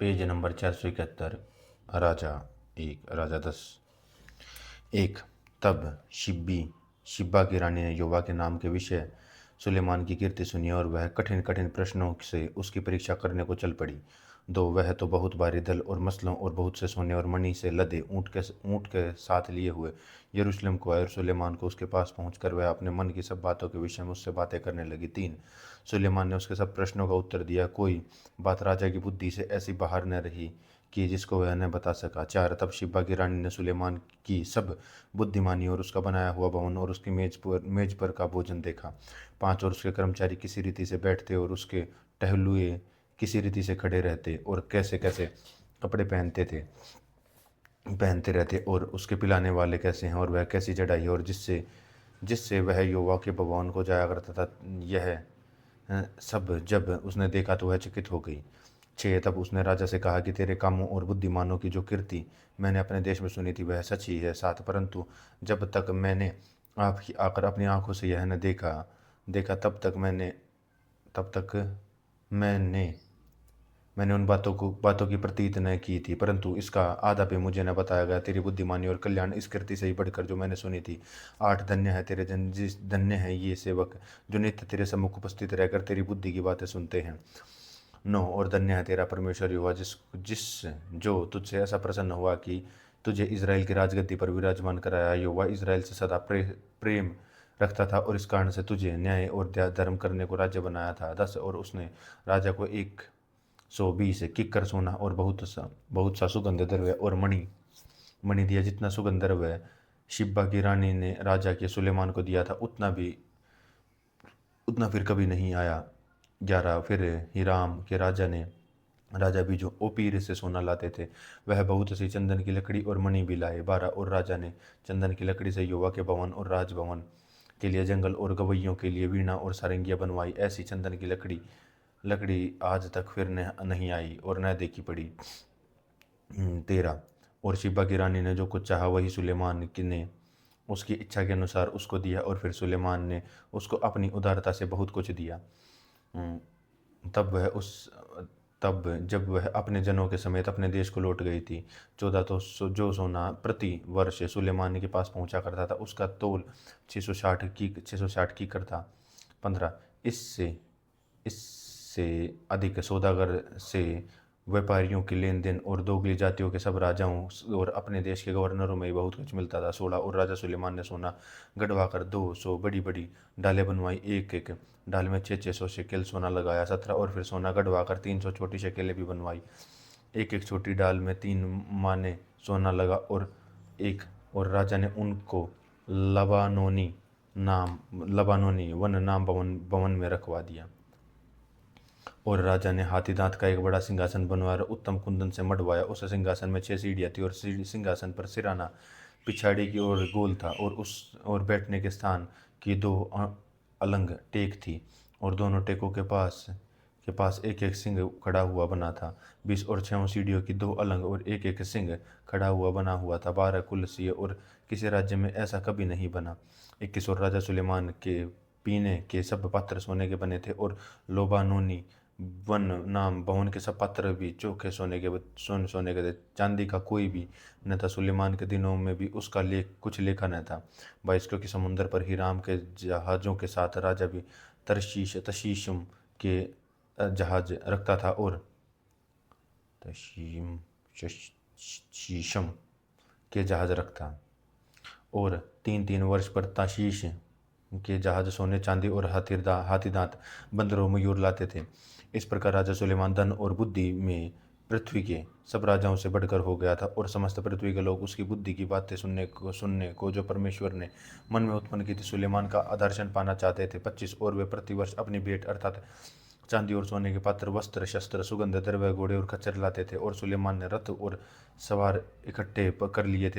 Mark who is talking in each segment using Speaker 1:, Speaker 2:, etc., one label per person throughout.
Speaker 1: Page number 471। राजा एक, राजा 10। एक, तब शिब्बा की रानी ने योवा के नाम के विषय सुलेमान की कीर्ति सुनी और वह कठिन कठिन प्रश्नों से उसकी परीक्षा करने को चल पड़ी। दो, वह तो बहुत भारी दल और मसलों और बहुत से सोने और मणि से लदे ऊँट के साथ लिए हुए यरूशलेम को आए और सुलेमान को उसके पास पहुंचकर वह अपने मन की सब बातों के विषय में उससे बातें करने लगी। तीन, सुलेमान ने उसके सब प्रश्नों का उत्तर दिया, कोई बात राजा की बुद्धि से ऐसी बाहर न रही कि जिसको वह न बता सका। चार, तब शिब्बा की रानी ने सुलेमान की सब बुद्धिमानी और उसका बनाया हुआ भवन और उसकी मेज पर का भोजन देखा। पांच, और उसके कर्मचारी किसी रीति से बैठते और उसके टहलुए किसी रीति से खड़े रहते और कैसे कैसे कपड़े पहनते रहते और उसके पिलाने वाले कैसे हैं और वह कैसी चढ़ाई है और जिससे जिससे वह योवा के भवन को जाया करता था। यह सब जब उसने देखा तो वह चकित हो गई। छः, तब उसने राजा से कहा कि तेरे कामों और बुद्धिमानों की जो कीर्ति मैंने अपने देश में सुनी थी वह सच ही है। सात, परंतु जब तक मैंने आप ही आकर अपनी आंखों से यह न देखा तब तक मैंने मैंने उन बातों की प्रतीत न की थी, परंतु इसका आधा भी मुझे न बताया गया। तेरी बुद्धिमानी और कल्याण इस कीर्ति से ही बढ़कर जो मैंने सुनी थी। आठ, धन्य है ये सेवक जो नित्य तेरे सम्मुख उपस्थित रहकर तेरी बुद्धि की बातें सुनते हैं। नौ, और धन्य है तेरा परमेश्वर यहोवा जिस जिस जो तुझसे ऐसा प्रसन्न हुआ कि तुझे इज़राइल की राजगद्दी पर विराजमान कराया। यहोवा इज़राइल से सदा प्रेम रखता था और इस कारण से तुझे न्याय और धर्म करने को राज्य बनाया था। 10, और उसने राजा को 120 किक्कर सोना और बहुत सा सुगंध द्रव्य और मणि दिया। जितना सुगंध द्रव्य शिब्बा की रानी ने राजा के सुलेमान को दिया था उतना फिर कभी नहीं आया। 11, फिर हिराम के राजा भी जो ओपीर से सोना लाते थे वह बहुत सी चंदन की लकड़ी और मणि भी लाए। 12, और राजा ने चंदन की लकड़ी से योवा के भवन और राजभवन के लिए जंगल और गवैयों के लिए वीणा और सारंगियां बनवाई। ऐसी चंदन की लकड़ी आज तक फिर नहीं आई और न देखी पड़ी। 13, और शिबा की रानी ने जो कुछ चाहा वही सुलेमान की ने उसकी इच्छा के अनुसार उसको दिया और फिर सुलेमान ने उसको अपनी उदारता से बहुत कुछ दिया। हम्म, तब वह उस तब जब वह अपने जनों के समेत अपने देश को लौट गई थी। 14, तो जो सोना प्रति वर्ष सुलेमान के पास पहुंचा करता था उसका तोल 660 की करता। 15, इससे इससे अधिक सौदागर से व्यापारियों के लेन देन और दोगली जातियों के सब राजाओं और अपने देश के गवर्नरों में बहुत कुछ मिलता था। 16, और राजा सुलेमान ने सोना गढ़वा कर 200 बड़ी बड़ी डालें बनवाई, एक एक डाल में 600 शेकेल सोना लगाया। 17, और फिर सोना गढ़वा कर 300 छोटी शकेलें भी बनवाई, एक एक छोटी डाल में 3 माने सोना लगा और राजा ने उनको लबानोनी वन नाम भवन में रखवा दिया। और राजा ने हाथी दांत का एक बड़ा सिंहासन बनवाया, उत्तम कुंदन से मढ़वाया। उस सिंहासन में 6 सीढ़ियाँ थी और सिंहासन पर सिराना पिछाड़ी की ओर गोल था और बैठने के स्थान की 2 अलंग टेक थी और दोनों टेकों के पास एक एक सिंह खड़ा हुआ बना था। 20 और 6 सीढ़ियों की 2 अलंग और एक एक सिंह खड़ा हुआ बना हुआ था। 12 कुलसीय और किसी राज्य में ऐसा कभी नहीं बना। 21, और राजा सुलेमान के पीने के सब पात्र सोने के बने थे और लोबानोनी वन नाम भवन के सब पात्र भी चोखे सोने के थे। चांदी का कोई भी न था। सुलेमान के दिनों में भी उसका कुछ लेखा न था। 22, क्योंकि समुद्र पर हिराम के जहाजों के साथ राजा भी तशीशम के जहाज रखता था और तशीम शीशम के जहाज रखता और 3 वर्ष पर ताशीश के जहाज सोने चांदी और हाथी दांत बंदरों मयूर लाते थे। इस प्रकार राजा सुलेमान धन और बुद्धि में पृथ्वी के सब राजाओं से बढ़कर हो गया था और समस्त पृथ्वी के लोग उसकी बुद्धि की बातें सुनने को जो परमेश्वर ने मन में उत्पन्न की थी सुलेमान का आदर्शन पाना चाहते थे। 25, और वे प्रतिवर्ष अपनी भेंट अर्थात चांदी और सोने के पात्र, वस्त्र, शस्त्र, सुगंध द्रव्य, घोड़े और खच्चर लाते थे। और सुलेमान ने रथ और सवार इकट्ठे कर लिए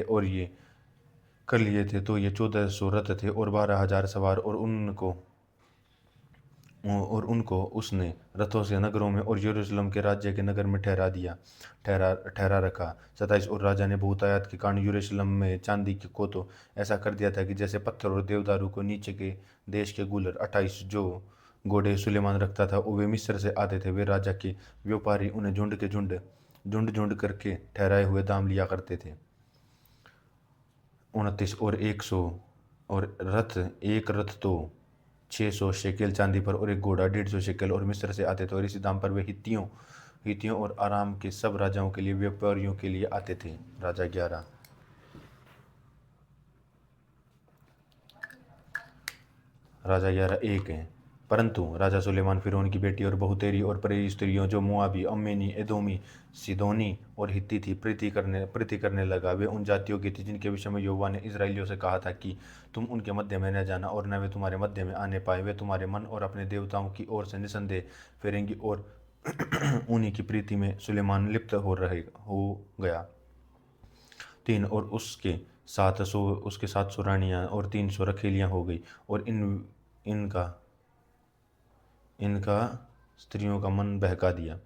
Speaker 1: थे तो ये 1400 रथ थे और 12,000 सवार और उनको उसने रथों से नगरों में और यरूशलेम के राज्य के नगर में ठहरा रखा। 27, और राजा ने बहुतायत के कारण यरूशलेम में चांदी को तो ऐसा कर दिया था कि जैसे पत्थर और देवदारू को नीचे के देश के गुलर। 28, जो घोड़े सुलेमान रखता था वे मिस्र से आते थे। वे राजा के व्यापारी उन्हें झुंड के झुंड झुंड झुंड करके ठहराए हुए दाम लिया करते थे। 29 और 100 और रथ, एक रथ तो 600 शेकेल चांदी पर और एक घोड़ा 150 शेकेल और मिस्र से आते थे। और इसी दाम पर वे हित्तियों और आराम के सब राजाओं के लिए, व्यापारियों के लिए आते थे। राजा 11। राजा 11:1 है। परंतु राजा सुलेमान फिरौन की बेटी और बहुतेरी और परेरी स्त्रियों, जो मोआबी, अम्मेनी, एदोमी, सिदोनी और हित्ती थी, प्रीति करने लगा। वे उन जातियों की थी जिनके विषय में यहोवा ने इस्राएलियों से कहा था कि तुम उनके मध्य में न जाना और न वे तुम्हारे मध्य में आने पाए। वे तुम्हारे मन और अपने देवताओं की ओर से निसंदेह फेरेंगी। और उन्हीं की प्रीति में सुलेमान लिप्त हो गया। 3 और उसके 700 रानियां और 300 रखेलियां हो गई। और इनका इनका स्त्रियों का मन बहका दिया।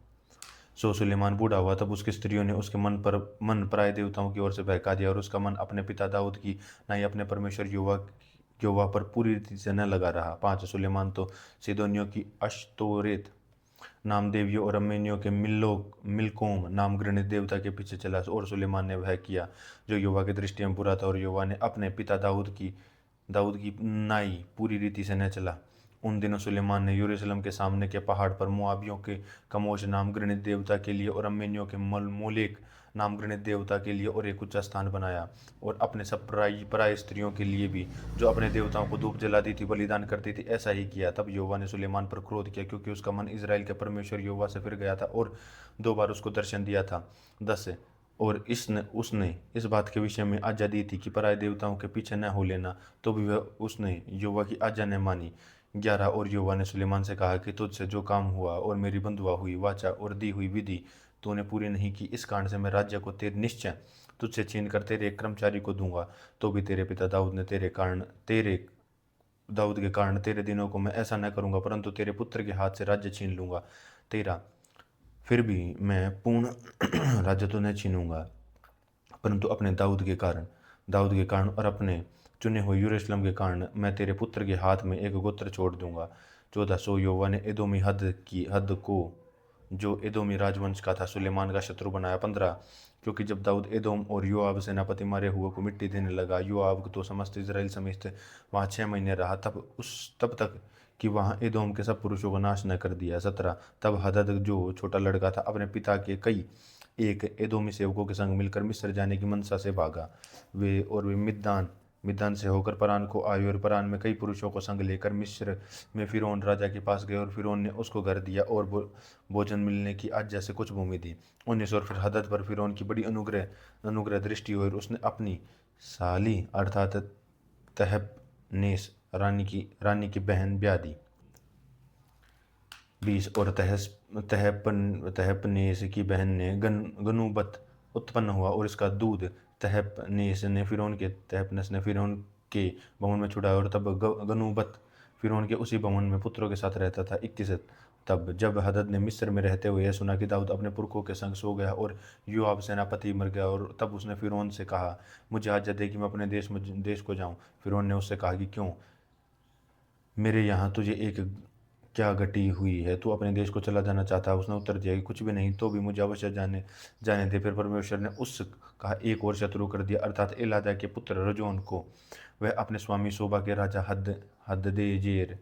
Speaker 1: सो सुलेमान बूढ़ा हुआ, तब उसकी स्त्रियों ने उसके मन पराए देवताओं की ओर से बहका दिया। और उसका मन अपने पिता दाऊद की न ही अपने परमेश्वर यहोवा पर पूरी रीति से न लगा रहा। 5 सुलेमान तो सीदोनियों की अश्तोरेत नाम देवियों और अम्मेनियों के मिलकोम नाम घृणित देवता के पीछे चला। और सुलेमान ने वह किया जो यहोवा की दृष्टि में बुरा था। और यहोवा ने अपने पिता दाऊद की नाई पूरी रीति से न चला। उन दिनों सुलेमान ने यरूशलेम के सामने के पहाड़ पर मोआबियों के कमोश नाम घृणित देवता के लिए और अम्मेनियों के मोलेक नाम घृणित देवता के लिए और एक ऊंचा स्थान बनाया। और अपने सब पराई स्त्रियों के लिए भी, जो अपने देवताओं को धूप जलाती थी, बलिदान करती थी, ऐसा ही किया। तब यहोवा ने सुलेमान पर क्रोध किया, क्योंकि उसका मन इस्राएल के परमेश्वर यहोवा से फिर गया था और 2 बार उसको दर्शन दिया था। 10 और उसने इस बात के विषय में आज्ञा दी थी कि पराये देवताओं के पीछे न हो लेना, तो भी वह उसने यहोवा की आज्ञा न मानी। 11 और यहोवा ने सुलेमान से कहा कि तुझसे जो काम हुआ और मेरी बंधुआ हुई वाचा और दी हुई विधि तूने पूरी नहीं की, इस कारण से मैं राज्य को तेरे निश्चय तुझसे छीन कर तेरे एक कर्मचारी को दूंगा। तो भी तेरे पिता दाऊद के कारण तेरे दिनों को मैं ऐसा न करूंगा, परंतु तेरे पुत्र के हाथ से राज्य छीन लूंगा तेरा। फिर भी मैं पूर्ण राज्य तो न छीनूंगा, परंतु अपने दाऊद के कारण और अपने चुने हुए यरूशलेम के कारण मैं तेरे पुत्र के हाथ में एक गोत्र छोड़ दूंगा। 14 सो यहोवा ने एदोमी हद को, जो एदोमी राजवंश का था, सुलेमान का शत्रु बनाया। 15 क्योंकि जब दाऊद एदोम और योआब सेनापति मारे हुए को मिट्टी देने लगा, योआब तो समस्त इस्राएल समेत वहाँ 6 महीने रहा, तब तक कि वहाँ एदोम के सब पुरुषों को नाश न कर दिया। 17 तब हदद, जो छोटा लड़का था, अपने पिता के कई एक एदोमी सेवकों के संग मिलकर मिस्र जाने की मनसा से भागा। वे मिद्दान से होकर परान को आए और परान में कई पुरुषों को संग लेकर मिस्र में फिरौन राजा के पास गए। और फिरौन ने उसको घर दिया और भोजन मिलने की आज्ञा से कुछ भूमि दी। 19 और फिर हदद पर फिरौन की बड़ी अनुग्रह दृष्टि हुई और उसने अपनी साली अर्थात तहपनेस रानी की बहन ब्याह दी। 20 और तहपनेस की बहन ने गनुबत उत्पन्न हुआ और इसका दूध तहपनेस ने फिरौन के भवन में छुड़ाया। और तब गनुबत फिरौन के उसी भवन में पुत्रों के साथ रहता था। 21 तब जब हदद ने मिस्र में रहते हुए यह सुना कि दाऊद अपने पुरखों के संग सो गया और योआब सेनापति मर गया, और तब उसने फिरौन से कहा, मुझे आज्ञा दे कि मैं अपने देश को जाऊं। फिरौन ने उससे कहा कि क्यों, मेरे यहाँ तुझे एक क्या घटी हुई है, तू अपने देश को चला जाना चाहता है? उसने उत्तर दिया कि कुछ भी नहीं, तो भी मुझे अवश्य जाने दे। फिर परमेश्वर ने उसका एक और शत्रु कर दिया, अर्थात एलादा के पुत्र रजोन को। वह अपने स्वामी सोबा के राजा हददेजेर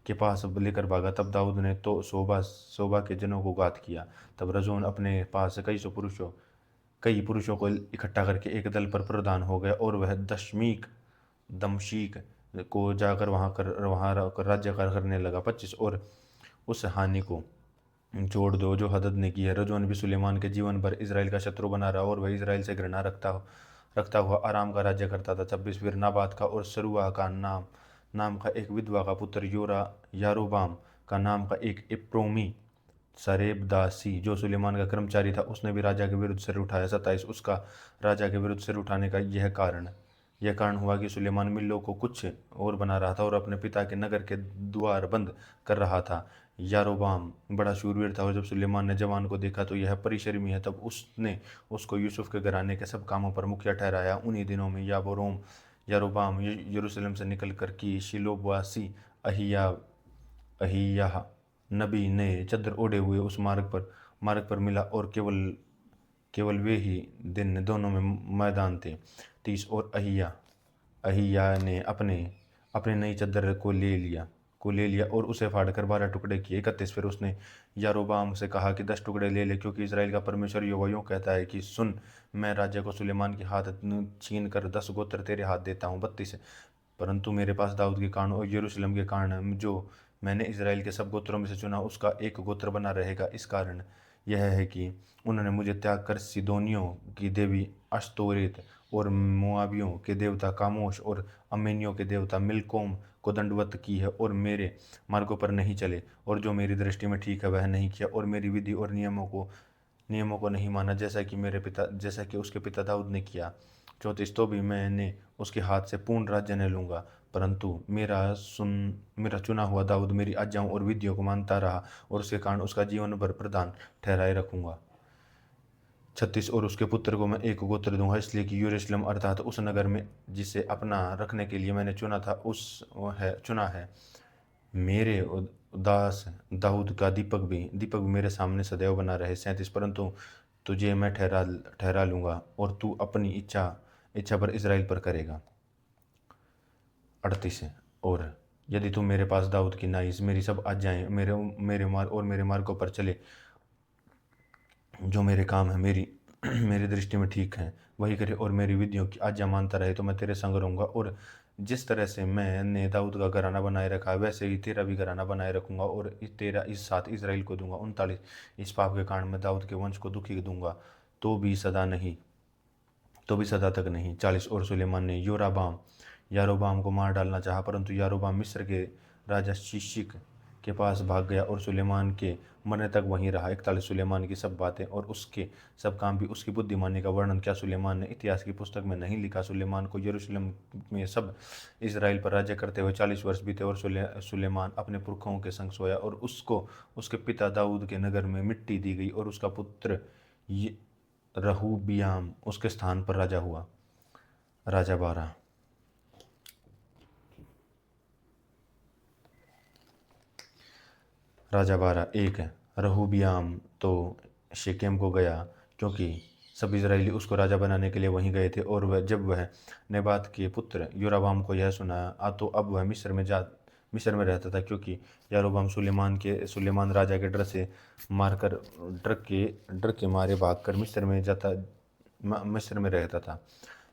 Speaker 1: के पास लेकर भागा। तब दाऊद ने तो सोबा के जनों को घात किया। तब रजोन अपने पास कई पुरुषों को इकट्ठा करके एक दल पर प्रधान हो गया, और वह दमशीक को जाकर वहाँ राज्य करने लगा। 25 और उस हानि को जोड़ दो जो हदद ने की है। रजोन भी सुलेमान के जीवन भर इजराइल का शत्रु बना रहा, और वह इजराइल से घृणा रखता हुआ आराम का राज्य करता था। 26 फिर नाबात का और सरुआ का नाम का एक विधवा का पुत्र यारोबाम का नाम का एक एप्रोमी सरेबदासी, जो सुलेमान का कर्मचारी था, उसने भी राजा के विरुद्ध सिर उठाया। 27 उसका राजा के विरुद्ध सिर उठाने का यह कारण हुआ कि सुलेमान मिल्लो को कुछ और बना रहा था और अपने पिता के नगर के द्वार बंद कर रहा था। यारोबाम बड़ा शूरवीर था, और जब सुलेमान ने जवान को देखा तो यह परिश्रमी है, तब उसने उसको यूसुफ के घराने के सब कामों पर मुखिया ठहराया। उन्हीं दिनों में यारोबाम यरूशलेम से निकल कर की शिलोवासी अहिय्याह नबी ने चद्दर ओढ़े हुए उस मार्ग पर मिला, और केवल केवल वे ही दिन दोनों में मैदान थे। 30 और अहिया ने अपने अपने नई चद्दर को ले लिया और उसे फाड़कर 12 टुकड़े किए। 31 फिर उसने यारोबाम से कहा कि 10 टुकड़े ले ले, क्योंकि इज़राइल का परमेश्वर यहोवा यूँ कहता है कि सुन, मैं राज्य को सुलेमान के हाथ छीन कर 10 गोत्र तेरे हाथ देता हूँ। 32 परंतु मेरे पास दाऊद के कारण और यरूशलेम के कारण जो मैंने इज़राइल के सब गोत्रों में से चुना, उसका एक गोत्र बना रहेगा। इस कारण यह है कि उन्होंने मुझे त्याग कर सीदोनियों की देवी अश्तोरेत और मोआबियों के देवता कामोश और अम्मेनियों के देवता मिल्कोम को दंडवत की है, और मेरे मार्गों पर नहीं चले, और जो मेरी दृष्टि में ठीक है वह नहीं किया, और मेरी विधि और नियमों को नहीं माना, जैसा कि उसके पिता दाऊद ने किया। 34 तो भी मैंने उसके हाथ से पूर्ण राज्य न लूँगा, परंतु मेरा चुना हुआ दाऊद मेरी आज्ञाओं और विधियों को मानता रहा, और उसके कारण उसका जीवन भर प्रधान ठहराए रखूँगा। 36 और उसके पुत्र को मैं एक गोत्र दूंगा, इसलिए कि यरूशलेम अर्थात उस नगर में जिसे अपना रखने के लिए मैंने चुना है मेरे दास दाऊद का दीपक भी मेरे सामने सदैव बना रहे। 37 परंतु तुझे मैं ठहरा लूँगा, और तू अपनी इच्छा पर इज़राइल पर करेगा। 38 और यदि तू मेरे पास दाऊद की नाइस मेरी सब आज्ञाएं मेरे मार्गों पर चले, जो मेरे काम है मेरी दृष्टि में ठीक है, वही करे, और मेरी विधियों की आज्ञा मानता रहे, तो मैं तेरे संग रहूँगा, और जिस तरह से मैंने दाऊद का घराना बनाए रखा है वैसे ही तेरा भी घराना बनाए रखूँगा, और तेरा इस साथ इज़राइल को दूंगा। 39 इस पाप के कारण मैं दाऊद के वंश को दुखी दूंगा, तो भी सदा तक नहीं। 40 और सुलेमान ने यारोबाम को मार डालना चाहा, परंतु यारोबाम मिस्र के राजा शीशिक के पास भाग गया और सुलेमान के मरने तक वहीं रहा। 41 सुलेमान की सब बातें और उसके सब काम भी, उसकी बुद्धिमानी का वर्णन क्या सुलेमान ने इतिहास की पुस्तक में नहीं लिखा। सुलेमान को यरूशलेम में सब इज़राइल पर राज्य करते हुए 40 वर्ष बीते, और सुलेमान अपने पुरखों के संग सोया, और उसको उसके पिता दाऊद के नगर में मिट्टी दी गई, और उसका पुत्र रहूबियाम उसके स्थान पर राजा हुआ। राजा 12 एक रहूबियाम तो शेकेम को गया, क्योंकि सब इजरायली उसको राजा बनाने के लिए वहीं गए थे, और जब वह नेबात के पुत्र योराबाम को यह सुना तो अब वह मिस्र में रहता था, क्योंकि यारोबाम सुलेमान राजा के डर के मारे भागकर मिस्र में रहता था।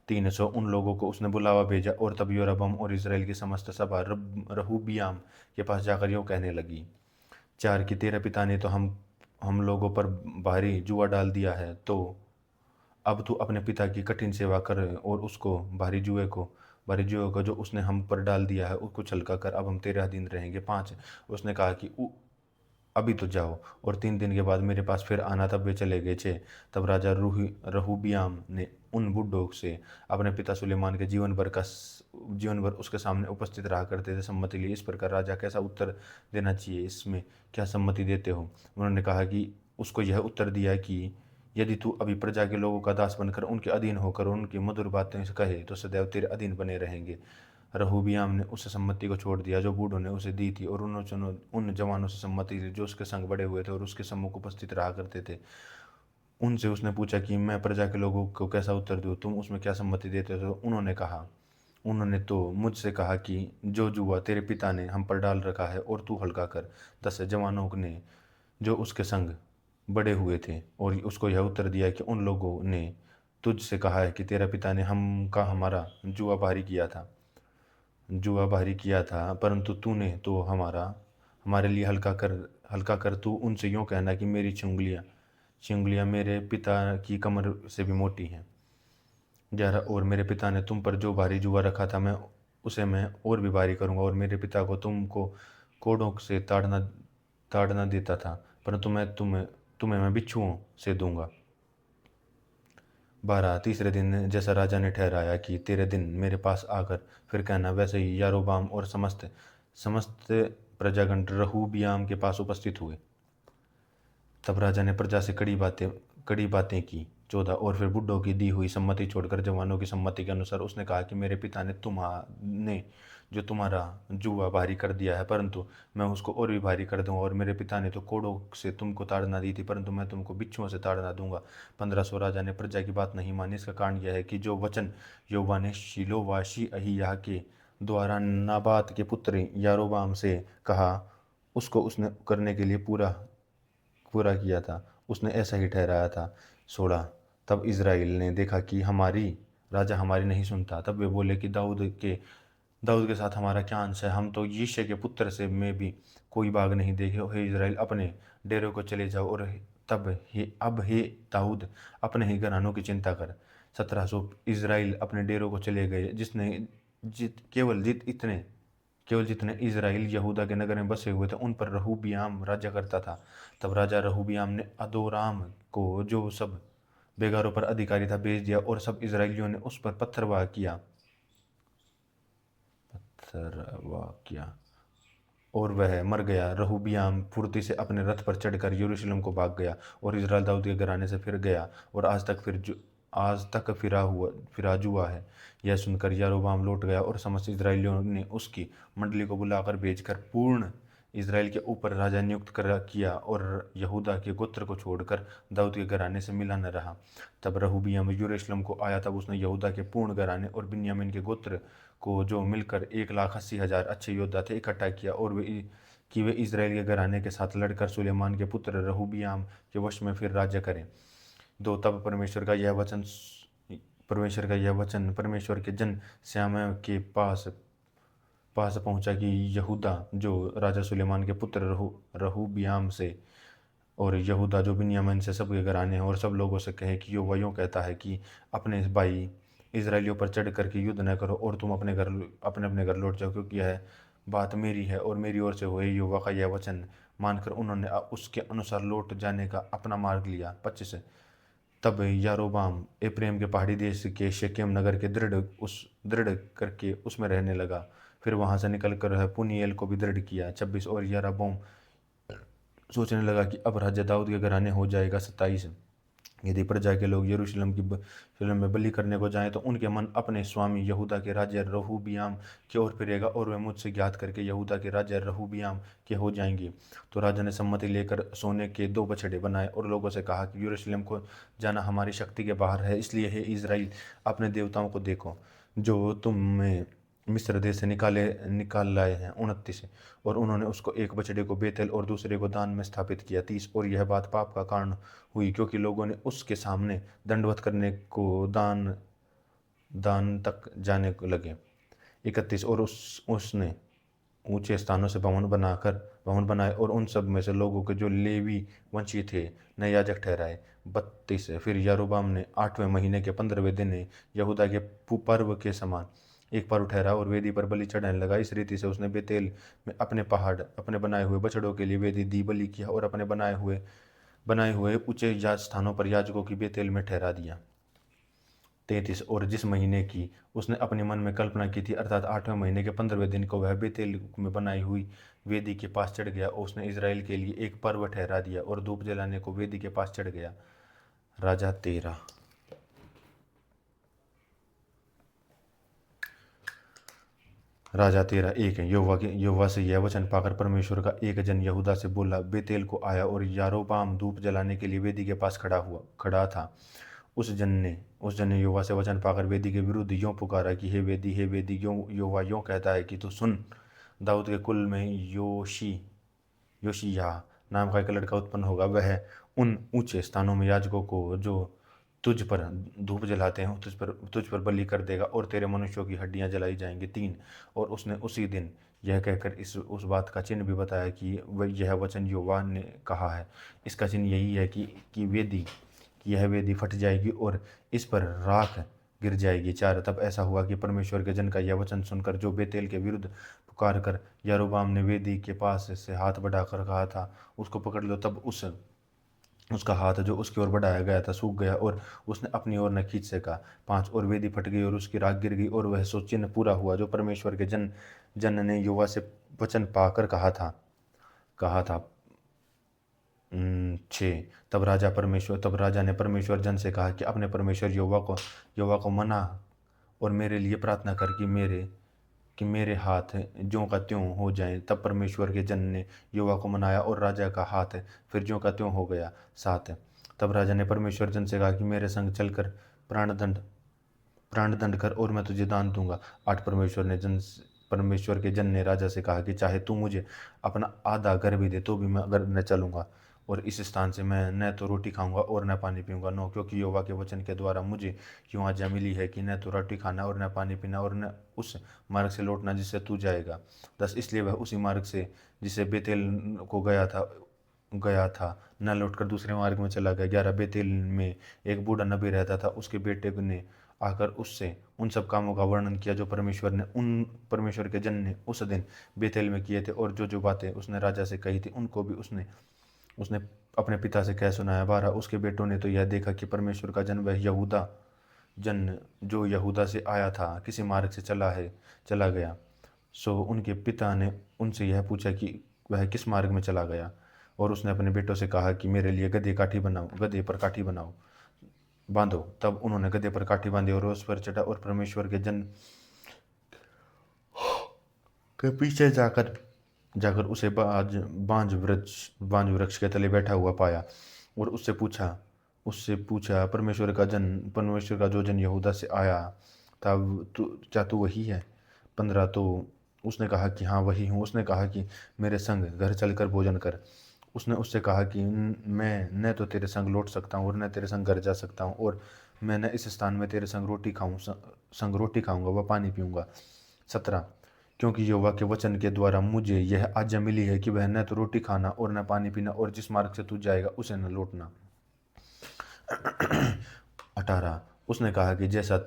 Speaker 1: 300 उन लोगों को उसने बुलावा भेजा, और तब योराबाम और इज़राइल की समस्त सभा रहूबियाम के पास जाकर यूँ कहने लगी। 4 कि तेरे पिता ने तो हम लोगों पर भारी जुआ डाल दिया है, तो अब तू अपने पिता की कठिन सेवा कर और उसको भारी जुए को जो उसने हम पर डाल दिया है उसको हल्का कर, अब हम तेरे अधीन रहेंगे। 5 उसने कहा कि अभी तो जाओ, और 3 दिन के बाद मेरे पास फिर आना, तब वे चले गए। 6 तब राजा रहूबियाम ने उन बुड्ढों से अपने पिता सुलेमान के जीवन भर उसके सामने उपस्थित रहा करते थे सम्मति ली। इस प्रकार राजा कैसा उत्तर देना चाहिए, इसमें क्या सम्मति देते हो? उन्होंने कहा कि उसको यह उत्तर दिया कि यदि तू अभी प्रजा के लोगों का दास बनकर उनके अधीन होकर उनकी मधुर बातें कहे, तो सदैव तेरे अधीन बने रहेंगे। रहूबियाम ने उस सम्मति को छोड़ दिया जो बूढ़ों ने उसे दी थी, और उन जवानों से सम्मति ली जो उसके संग बड़े हुए थे और उसके सम्मुख उपस्थित रहा करते थे। उनसे उसने पूछा कि मैं प्रजा के लोगों को कैसा उत्तर दूँ, तुम उसमें क्या सम्मति देते हो? उन्होंने तो मुझसे कहा कि जो जुआ तेरे पिता ने हम पर डाल रखा है और तू हल्का कर। 10 जवानों ने जो उसके संग बड़े हुए थे और उसको यह उत्तर दिया कि उन लोगों ने तुझसे कहा है कि तेरा पिता ने हमारा जुआ बाहरी किया था, परंतु तूने तो हमारे लिए हल्का कर। तू उनसे यूँ कहना कि मेरी चिंगलियाँ मेरे पिता की कमर से भी मोटी हैं। 11 और मेरे पिता ने तुम पर जो भारी जुआ रखा था मैं और भी भारी करूँगा, और मेरे पिता को तुमको कोड़ों से ताड़ना देता था, परंतु तुम्हें मैं बिच्छुओं से दूंगा। 12 तीसरे दिन जैसा राजा ने ठहराया कि तेरे दिन मेरे पास आकर फिर कहना, वैसे ही यारोबाम और समस्त प्रजागण रहूबियाम के पास उपस्थित हुए। तब राजा ने प्रजा से कड़ी बातें की। 14 और फिर बुड्ढों की दी हुई सम्मति छोड़कर जवानों की सम्मति के अनुसार उसने कहा कि मेरे पिता ने जो तुम्हारा जुआ भारी कर दिया है, परंतु मैं उसको और भी भारी कर दूंगा। और मेरे पिता ने तो कोड़ों से तुमको ताड़ना दी थी, परंतु मैं तुमको बिच्छुओं से ताड़ना दूंगा। 1500 राजा ने प्रजा की बात नहीं मानी। इसका कारण यह है कि जो वचन यहोवा ने शीलोवासी अहिय्याह के द्वारा नाबात के पुत्र यारोबाम से कहा, उसको उसने करने के लिए पूरा पूरा किया था। उसने ऐसा ही ठहराया था। 16। तब इज़राइल ने देखा कि हमारी राजा हमारी नहीं सुनता। तब वे बोले कि दाऊद के साथ हमारा क्या अंश है? हम तो यिशै के पुत्र से में भी कोई भाग नहीं देखे। हे इज़राइल, अपने डेरे को चले जाओ, और अब हे दाऊद, अपने ही घरानों की चिंता कर। 1700 इज़राइल अपने डेरों को चले गए। जिसने जित केवल जित इतने केवल जितने इज़राइल यहूदा के नगर में बसे हुए थे, उन पर रहूबियाम राज्य करता था। तब राजा रहूबियाम ने अदोराम को, जो सब बेगारों पर अधिकारी था, भेज दिया, और सब इज़राइलियों ने उस पर पत्थरवाह किया और वह मर गया। रहूबियाम फुर्ती से अपने रथ पर चढ़कर यरूशलेम को भाग गया, और इज़राइल दाऊद के घराने से फिर गया, और आज तक फिरा जुआ है। यह सुनकर यारोबाम लौट गया, और समस्त इज़राइलियों ने उसकी मंडली को बुलाकर भेजकर पूर्ण इज़राइल के ऊपर राजा नियुक्त कर किया, और यहूदा के गोत्र को छोड़कर दाऊद के घराने से मिला न रहा। तब रहूबियम यरूशलेम को आया। तब उसने यहूदा के पूर्ण घराने और बिन्यामीन के गोत्र को, जो मिलकर 1,80,000 अच्छे योद्धा थे, इकट्ठा किया, और वे इज़राइल के घराने के साथ लड़कर सुलेमान के पुत्र रहूबियाम के वश में फिर राज्य करें। 2। तब परमेश्वर के जन श्यामा के पास पास पहुंचा कि यहूदा, जो राजा सुलेमान के पुत्र रहूबियाम से, और यहूदा जो बिन्यामीन से सबके घराने हैं, और सब लोगों से कहे कि यहोवा यूँ कहता है कि अपने भाई इज़राइलियों पर चढ़ करके युद्ध न करो, और तुम अपने अपने घर लौट जाओ, क्योंकि यह बात मेरी है और मेरी ओर से हुई। यहोवा का यह वचन मानकर उन्होंने उसके अनुसार लौट जाने का अपना मार्ग लिया। 25। तब यारोबाम एप्रैम के पहाड़ी देश के शेकेम नगर के दृढ़ करके उसमें रहने लगा। फिर वहां से निकलकर वह पुनीएल को भी दृढ़ किया। 26। और यारोबाम सोचने लगा कि अब राज्य दाऊद के घराने हो जाएगा। 27। यदि प्रजा के लोग यरूशलेम में बलि करने को जाएं, तो उनके मन अपने स्वामी यहूदा के राज्य रहूबियाम की ओर फिरेगा, और वे मुझसे ज्ञात करके यहूदा के राज्य रहूबियाम के हो जाएंगे। तो राजा ने सम्मति लेकर सोने के 2 बछड़े बनाए, और लोगों से कहा कि यरूशलेम को जाना हमारी शक्ति के बाहर है। इसलिए हे इज़राइल, अपने देवताओं को देखो, जो तुम्हें मिस्र देश से निकाल लाए हैं। 29। और उन्होंने उसको एक बछड़े को बेतेल और दूसरे को दान में स्थापित किया। 30। और यह बात पाप का कारण हुई, क्योंकि लोगों ने उसके सामने दंडवत करने को दान तक जाने को लगे। 31। और उसने ऊंचे स्थानों से भवन बनाए, और उन सब में से लोगों के जो लेवी वंशी थे नए याजक ठहराए। 32। फिर यारोबाम ने 8वें महीने के 15वें दिन यहूदा के पर्व के समान एक पर्व ठहरा, और वेदी पर बलि चढ़ाने लगा। इस रीति से उसने बेतेल में अपने बनाए हुए बछड़ों के लिए वेदी दी बलि किया, और अपने बनाए हुए ऊंचे याज स्थानों पर याजकों की बेतेल में ठहरा दिया। 33। और जिस महीने की उसने अपने मन में कल्पना की थी, अर्थात 8वें महीने के 15वें दिन को, वह बेतेल में बनाई हुई वेदी के पास चढ़ गया। और उसने इज़राइल के लिए एक पर्व ठहरा दिया, और धूप जलाने को वेदी के पास चढ़ गया। राजा 13। राजा 13:1। यहोवा से यह वचन पाकर परमेश्वर का एक जन यहूदा से बोला, बेतेल को आया, और यारोबाम धूप जलाने के लिए वेदी के पास खड़ा था। उस जन ने यहोवा से वचन पाकर वेदी के विरुद्ध यों पुकारा कि हे वेदी, यहोवा यों कहता है कि तू सुन। दाऊद के कुल में योशिय्याह नाम का एक लड़का उत्पन्न होगा। वह उन ऊंचे स्थानों में याजकों को, जो तुझ पर धूप जलाते हैं, तुझ पर बलि कर देगा, और तेरे मनुष्यों की हड्डियां जलाई जाएंगी। 3। और उसने उसी दिन यह कहकर उस बात का चिन्ह भी बताया कि यह वचन यहोवा ने कहा है। इसका चिन्ह यही है कि यह वेदी फट जाएगी, और इस पर राख गिर जाएगी। 4। तब ऐसा हुआ कि परमेश्वर के जन का यह वचन सुनकर, जो बेतेल के विरुद्ध पुकार कर यारोबाम ने वेदी के पास से हाथ बढ़ाकर कहा था, उसको पकड़ लो, तब उसका हाथ जो उसकी ओर बढ़ाया गया था सूख गया, और उसने अपनी ओर न खींच सका। 5। और वेदी फट गई, और उसकी राख गिर गई, और वह सो चिन्ह पूरा हुआ जो परमेश्वर के जन ने यहोवा से वचन पाकर कहा था। 6। तब राजा ने परमेश्वर जन से कहा कि अपने परमेश्वर यहोवा को मना और मेरे लिए प्रार्थना कर कि कि मेरे हाथ ज्यों का त्यों हो जाएं। तब परमेश्वर के जन ने युवा को मनाया और राजा का हाथ फिर ज्यों का त्यों हो गया। 7। तब राजा ने परमेश्वर जन से कहा कि मेरे संग चलकर प्राणदंड प्राणदंड कर और मैं तुझे दान दूंगा। 8। परमेश्वर के जन ने राजा से कहा कि चाहे तू मुझे अपना आधा घर भी दे तो भी मैं अगर न चलूंगा, और इस स्थान से मैं न तो रोटी खाऊंगा और न पानी पीऊंगा। 9। क्योंकि यहोवा के वचन के द्वारा मुझे यूं आज्ञा मिली है कि न तो रोटी खाना और न पानी पीना और न उस मार्ग से लौटना जिससे तू जाएगा। 10। इसलिए वह उसी मार्ग से जिसे बेतेल को गया था न लौटकर दूसरे मार्ग में चला गया। 11। बेतेल में एक बूढ़ा नबी रहता था। उसके बेटे ने आकर उससे उन सब कामों का वर्णन किया जो परमेश्वर के जन ने उस दिन बेतेल में किए थे, और जो जो बातें उसने राजा से कही थी उनको भी उसने उसने अपने पिता से कह सुनाया। 12। उसके बेटों ने तो यह देखा कि परमेश्वर का जन वह यहूदा जन जो यहूदा से आया था किसी मार्ग से चला गया। सो उनके पिता ने उनसे यह पूछा कि वह किस मार्ग में चला गया, और उसने अपने बेटों से कहा कि मेरे लिए गदहे पर काठी बांधो। तब उन्होंने गदहे पर काठी बांधी और उस पर चढ़ा और परमेश्वर के जन के पीछे जाकर जाकर उसे बांज वृक्ष के तले बैठा हुआ पाया, और उससे पूछा परमेश्वर का जो जन यहूदा से आया था क्या तू वही है? 15। तो उसने कहा कि हाँ वही हूँ। उसने कहा कि मेरे संग घर चलकर भोजन कर। उसने उससे कहा कि मैं न तो तेरे संग लौट सकता हूँ और न तेरे संग घर जा सकता हूँ, और मैं न इस स्थान में तेरे संग रोटी खाऊंगा व पानी पीऊंगा। 17। क्योंकि यहोवा के वचन के द्वारा मुझे यह आज्ञा मिली है कि वह न तो रोटी खाना और न पानी पीना, और जिस मार्ग से तू जाएगा उसे न लौटना। 18। उसने कहा कि जैसा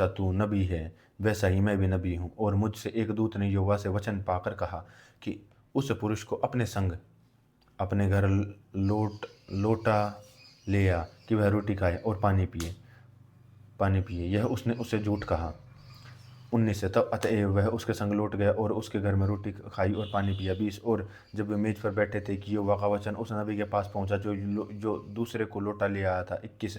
Speaker 1: तू नबी है वैसा ही मैं भी नबी हूँ, और मुझसे एक दूत ने यहोवा से वचन पाकर कहा कि उस पुरुष को अपने संग अपने घर लौटा ले आ कि वह रोटी खाए और पानी पिए। यह उसने उससे झूठ कहा। 19। तब अतएव वह उसके संग लौट गया और उसके घर में रोटी खाई और पानी पिया। 20। और जब वे मेज पर बैठे थे कि यहोवा का वचन उस नबी के पास पहुंचा जो दूसरे को लौटा ले आया था। 21।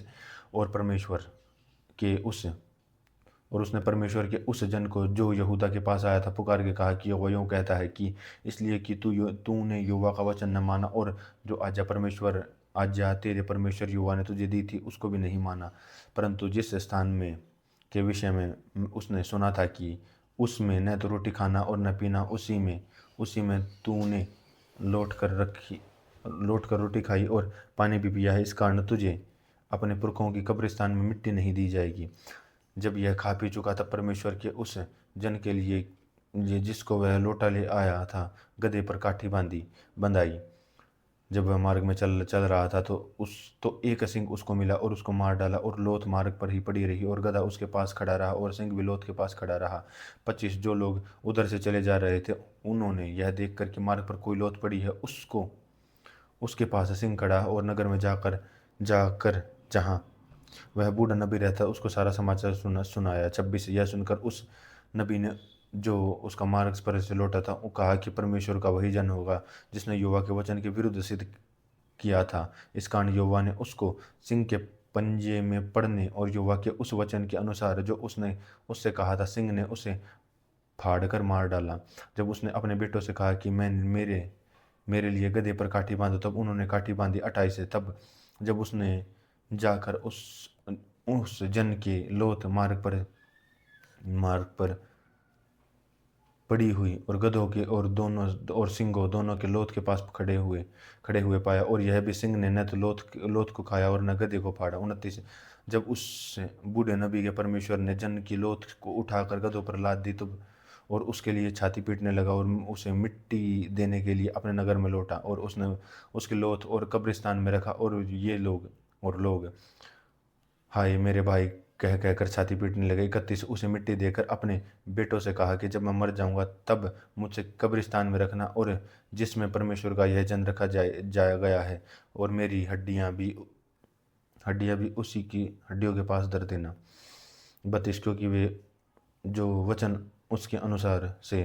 Speaker 1: और उसने परमेश्वर के उस जन को जो यहूदा के पास आया था पुकार के कहा कि यहोवा यूँ कहता है कि इसलिए कि तूने यहोवा का वचन न माना, और जो आज्ञा तेरे परमेश्वर यहोवा ने तुझे दी थी उसको भी नहीं माना, परंतु जिस स्थान में के विषय में उसने सुना था कि उसमें न तो रोटी खाना और न पीना, उसी में तूने लौट कर रोटी खाई और पानी भी पिया है। इस कारण तुझे अपने पुरखों की कब्रिस्तान में मिट्टी नहीं दी जाएगी। जब यह खा पी चुका तब परमेश्वर के उस जन के लिए जिसको वह लौटा ले आया था गदहे पर काठी बंधाई। जब वह मार्ग में चल रहा था तो एक सिंह उसको मिला और उसको मार डाला, और लोथ मार्ग पर ही पड़ी रही और गदहा उसके पास खड़ा रहा और सिंह भी लोथ के पास खड़ा रहा। 25। जो लोग उधर से चले जा रहे थे उन्होंने यह देखकर कि मार्ग पर कोई लोथ पड़ी है उसके पास सिंह खड़ा और नगर में जाकर जहाँ वह बूढ़ा नबी रहता उसको सारा समाचार सुनाया। 26। यह सुनकर उस नबी ने जो उसका मार्ग पर से लौटा था वो कहा कि परमेश्वर का वही जन होगा जिसने यहोवा के वचन के विरुद्ध सिद्ध किया था। इस कारण यहोवा ने उसको सिंह के पंजे में पड़ने और यहोवा के उस वचन के अनुसार जो उसने उससे कहा था सिंह ने उसे फाड़ कर मार डाला। जब उसने अपने बेटों से कहा कि मेरे लिए गदहे पर काठी बांधो तब उन्होंने काठी बांधी। 28। तब जब उसने जाकर उस जन के लोथ मार्ग पर पड़ी हुई और गधों के और सिंहों दोनों के लोथ के पास खड़े हुए पाया, और यह भी सिंह ने न तो लोथ को खाया और न गधे को फाड़ा। 29। जब उस बूढ़े नबी के परमेश्वर ने जन की लोथ को उठाकर गधों पर लाद दी तब और उसके लिए छाती पीटने लगा और उसे मिट्टी देने के लिए अपने नगर में लौटा, और उसने उसके लोथ और कब्रिस्तान में रखा, और लोग हाय मेरे भाई कह कहकर छाती पीटने लगे। 31। उसे मिट्टी देकर अपने बेटों से कहा कि जब मैं मर जाऊंगा तब मुझसे कब्रिस्तान में रखना, और जिसमें परमेश्वर का यह जन रखा जाया गया है, और मेरी हड्डियां भी उसी की हड्डियों के पास धर देना। 32। क्योंकि वे जो वचन उसके अनुसार से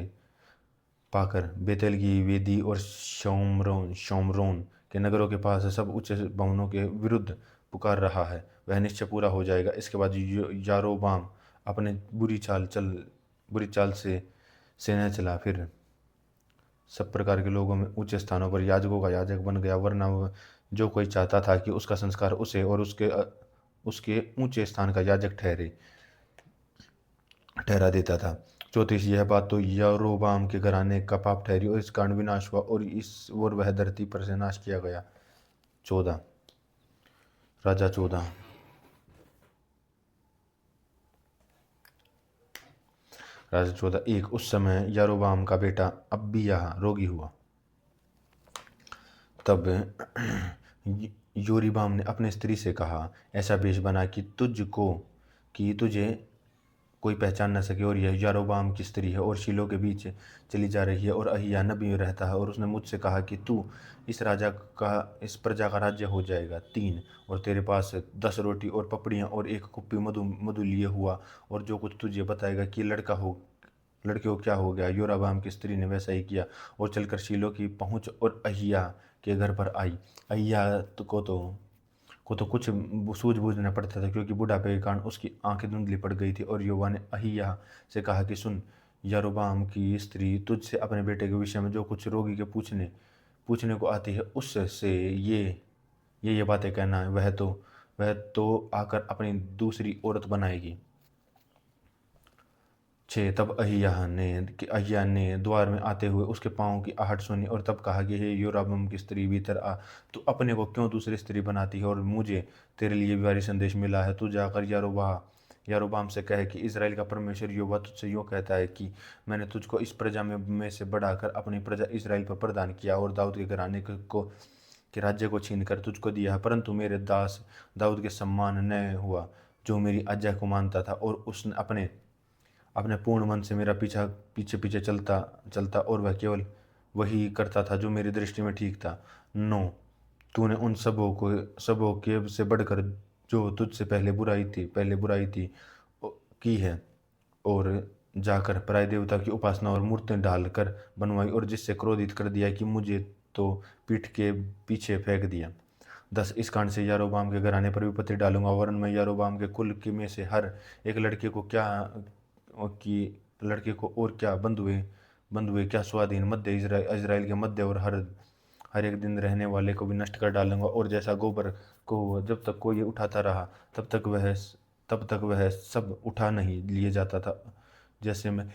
Speaker 1: पाकर बेतेल की वेदी और शोमरोन के नगरों के पास सब उच्च भवनों के विरुद्ध पुकार रहा है, वह निश्चय पूरा हो जाएगा। इसके बाद यारोबाम अपने बुरी चाल बुरी चाल से न चला। फिर सब प्रकार के लोगों में ऊंचे स्थानों पर याजकों का याजक बन गया, वरना जो कोई चाहता था कि उसका संस्कार उसे और उसके ऊंचे स्थान का याजक ठहरा देता था। चौथी, यह बात तो यरोबाम के घराने का पाप ठहरी और इस कारण विनाश हुआ और वह धरती पर से नाश किया गया। 14 राजा 14 राजा 14:1 उस समय यरोबाम का बेटा अबिय्याह रोगी हुआ। तब योरीबाम ने अपने स्त्री से कहा, ऐसा वेश बना कि तुझे कोई पहचान न सके, और यह यारोबाम की स्त्री है और शीलो के बीच चली जा रही है, और अहिय्याह नबी में रहता है, और उसने मुझसे कहा कि तू इस प्रजा का राज्य हो जाएगा। 3 और तेरे पास 10 रोटी और पपड़ियाँ और एक कुप्पी मधु लिए हुआ, और जो कुछ तुझे बताएगा कि लड़के को क्या हो गया। योराबाम की स्त्री ने वैसा ही किया और चलकर शीलो की पहुंच और अहिय्याह के घर पर आई। अहिय्याह को तो कुछ सूझबूझ न पड़ता था, क्योंकि बुढ़ापे के कारण उसकी आंखें धुंधली पड़ गई थी। और योवा ने अहिय्याह से कहा कि सुन, यारोबाम की स्त्री तुझसे अपने बेटे के विषय में जो कुछ रोगी के पूछने को आती है, उससे ये बातें कहना है। वह तो आकर अपनी दूसरी औरत बनाएगी। 6 तब अहिय्याह ने द्वार में आते हुए उसके पाँव की आहट सुनी, और तब कहा कि हे योराबाम की स्त्री, भीतर आ। तू अपने को क्यों दूसरी स्त्री बनाती है, और मुझे तेरे लिए भारी संदेश मिला है। तू जाकर यारोबाम से कहे कि इज़राइल का परमेश्वर यहोवा तुझसे यूँ कहता है कि मैंने तुझको इस प्रजा में से बढ़ाकर अपनी प्रजा इज़राइल पर प्रदान किया, और दाऊद के घराने के राज्य को छीनकर तुझको दिया है, परंतु मेरे दास दाऊद के सम्मान न हुआ, जो मेरी आज्ञा को मानता था, और उसने अपने पूर्ण मन से मेरा पीछे पीछे चलता, और वह केवल वही करता था जो मेरी दृष्टि में ठीक था। 9 तूने उन सबों के से बढ़कर जो तुझसे पहले बुराई थी की है, और जाकर पराय देवता की उपासना और मूर्तें ढाल कर बनवाई, और जिससे क्रोधित कर दिया कि मुझे तो पीठ के पीछे फेंक दिया। 10 इस कारण से यारोबाम के घराने पर विपत्ति डालूंगा, वरन मैं यारोबाम के कुल के में से हर एक लड़के को और क्या बंधुए क्या स्वाधीन मध्य इज़राइल के मध्य, और हर एक दिन रहने वाले को भी नष्ट कर डालूंगा। और जैसा गोबर को जब तक कोई उठाता रहा तब तक वह सब उठा नहीं लिए जाता था, वैसे मैं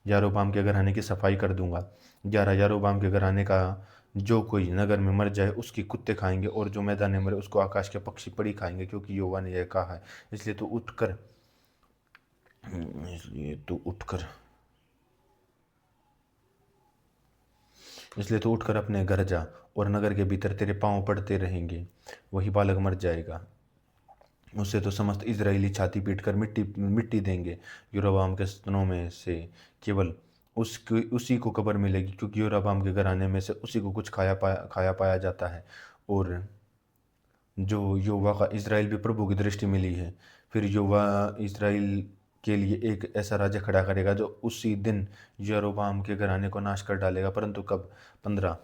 Speaker 1: यारोबाम के घराने की सफाई कर दूंगा। 11 यारोबाम के घराने का जो कोई नगर में मर जाए उसकी कुत्ते खाएंगे, और जो मैदान में मरे उसको आकाश के पक्षी पड़ी खाएंगे, क्योंकि यहोवा ने यह कहा है। इसलिए तू उठकर अपने घर जा, और नगर के भीतर तेरे पांव पड़ते रहेंगे, वही बालक मर जाएगा। उससे तो समस्त इजरायली छाती पीटकर मिट्टी देंगे। योरोबाम के स्तनों में से केवल उसी को कब्र मिलेगी, क्योंकि योरोबाम के घराने में से उसी को कुछ खाया पाया जाता है। और जो यहोवा का इज़राइल भी प्रभु की दृष्टि मिली है। फिर यहोवा इज़राइल के लिए एक ऐसा राजा खड़ा करेगा जो उसी दिन यरोबाम के घराने को नाश कर डालेगा, परंतु कब। 15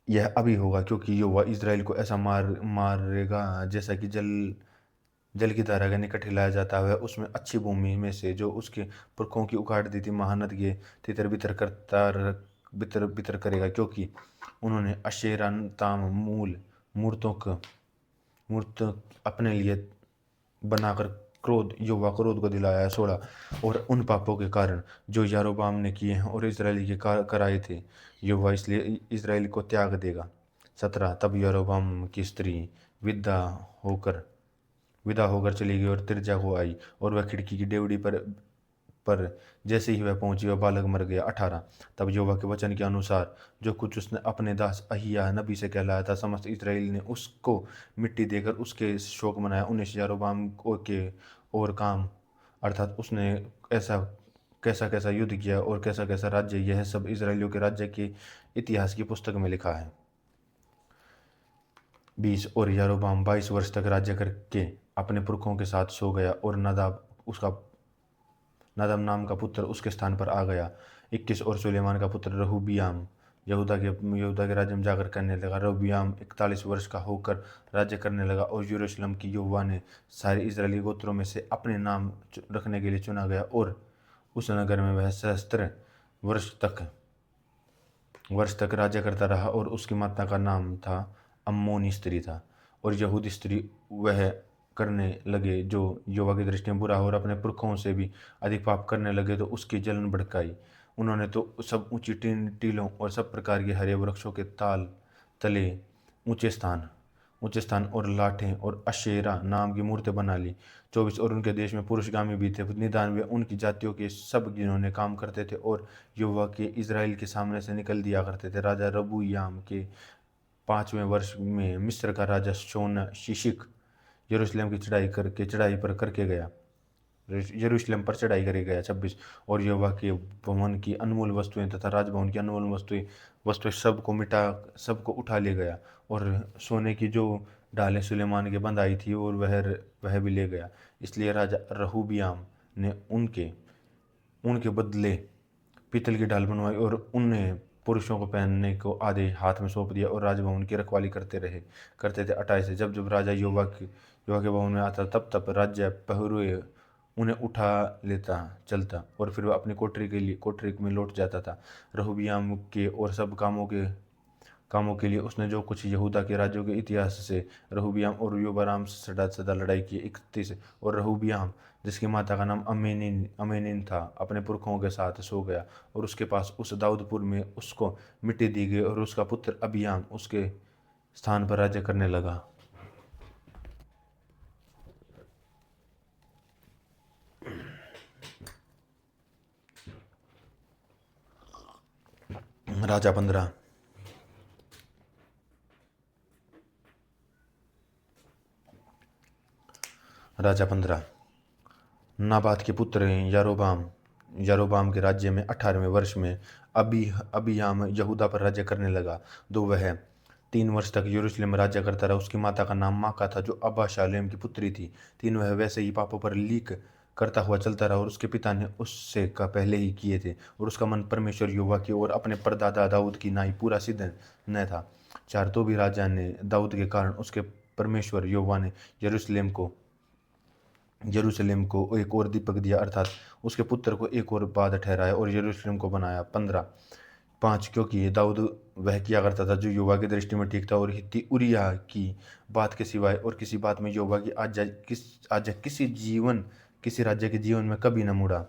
Speaker 1: यह अभी होगा, क्योंकि यहोवा इज़राइल को ऐसा मारेगा जैसा कि जल की धारा के निकट हिलाया जाता है। उसमें अच्छी भूमि में से जो उसके पुरखों की उखाड़ दी थी महानद के तितर बितर करेगा, क्योंकि उन्होंने अशेरा ताम मूर्त अपने लिए बनाकर यहोवा क्रोध को दिलाया है। 16 और उन पापों के कारण जो यारोबाम ने किए हैं और इजरायली के कराए थे, यहोवा इसलिए इजराइल को त्याग देगा। 17 तब यारोबाम की स्त्री विदा होकर चली गई और तिर्जा को आई, और वह खिड़की की डेवड़ी पर जैसे ही वह पहुंची वह बालक मर गया। 18 तब यहोवा के वचन के अनुसार जो कुछ उसने अपने दास अहिय्याह नबी से कहलाया था, समस्त इस्राएल ने उसको मिट्टी देकर उसके शोक मनाया। 19 यारोबाम के और काम, अर्थात उसने ऐसा कैसा युद्ध किया और कैसा कैसा राज्य, यह सब इजराइलियों के राज्य के इतिहास की पुस्तक में लिखा है। 20 और यारोबाम 22 वर्ष तक राज्य करके अपने पुरखों के साथ सो गया, और नादाब नाम का पुत्र उसके स्थान पर आ गया। 21 और सुलेमान का पुत्र रहूबियाम यहूदा के राज्य में जाकर करने लगा। रहोबियाम 41 वर्ष का होकर राज्य करने लगा और यरूशलेम की यहोवा ने सारे इजरायली गोत्रों में से अपने नाम रखने के लिए चुना गया। और उस नगर में वह 67 वर्ष तक राज्य करता रहा और उसकी माता का नाम था अम्मोनी स्त्री था। और यहूदी स्त्री वह करने लगे जो यहोवा की दृष्टि में बुरा हो और अपने पुरखों से भी अधिक पाप करने लगे तो उसकी जलन भड़काई। उन्होंने तो सब ऊंची टीलों और सब प्रकार के हरे वृक्षों के तले ऊंचे स्थान और लाठें और अशेरा नाम की मूर्तें बना ली। 24 और उनके देश में पुरुषगामी भी थे, निदान वे उनकी जातियों के सब जिन्होंने काम करते थे और यहोवा के इज़राइल के सामने से निकल दिया करते थे। राजा रबूयाम के 5वें वर्ष में मिस्र का राजा शिशिक यरूशलेम की यरूशलेम पर चढ़ाई करे गया। 26 और यहोवा के भवन की अनमोल वस्तुएं तथा राजभवन की अनमोल वस्तुएं सबको उठा ले गया और सोने की जो ढालें सुलेमान के बंधाई थी और वह भी ले गया। इसलिए राजा रहूबियाम ने उनके उनके बदले पीतल की ढाल बनवाई और उन्हें पुरुषों को पहनने को आधे हाथ में सौंप दिया और राजभवन की रखवाली करते थे। 28 से जब राजा यहोवा के भवन में आता तब राज्य पहरुए उन्हें उठा लेता चलता और फिर वह अपनी कोठरी में लौट जाता था। रहूबियाम के और सब कामों के लिए उसने जो कुछ यहूदा के राज्यों के इतिहास से रहूबियाम और योबाराम से सदा लड़ाई की। 31 और रहूबियाम जिसकी माता का नाम अमेनिन था अपने पुरखों के साथ सो गया और उसके पास उस दाऊदपुर में उसको मिट्टी दी गई और उसका पुत्र अबियाम उसके स्थान पर राज्य करने लगा। राजा 15 नाबात के पुत्र यारोबाम के राज्य में 18वें वर्ष में अबियाम यहूदा पर राज्य करने लगा। दो वह 3 वर्ष तक यरूशलेम में राज्य करता रहा। उसकी माता का नाम माका था जो अब्बा शालेम की पुत्री थी। 3 वह वैसे ही पापों पर लीक करता हुआ चलता रहा और उसके पिता ने उससे का पहले ही किए थे और उसका मन परमेश्वर यहोवा की ओर अपने परदादा दाऊद की नाई पूरा सिद्ध न था। 4 तो भी राजा ने दाऊद के कारण उसके परमेश्वर यहोवा ने यरूशलेम को एक और दीपक दिया अर्थात उसके पुत्र को एक और बाद ठहराया और यरूशलेम को बनाया। 5 क्योंकि दाऊद वह किया करता था जो यहोवा की दृष्टि में ठीक था और हित्ती उरिय्याह की बात के सिवाय और किसी बात में यहोवा की आज्ञा किसी राज्य के जीवन में कभी न मुड़ा।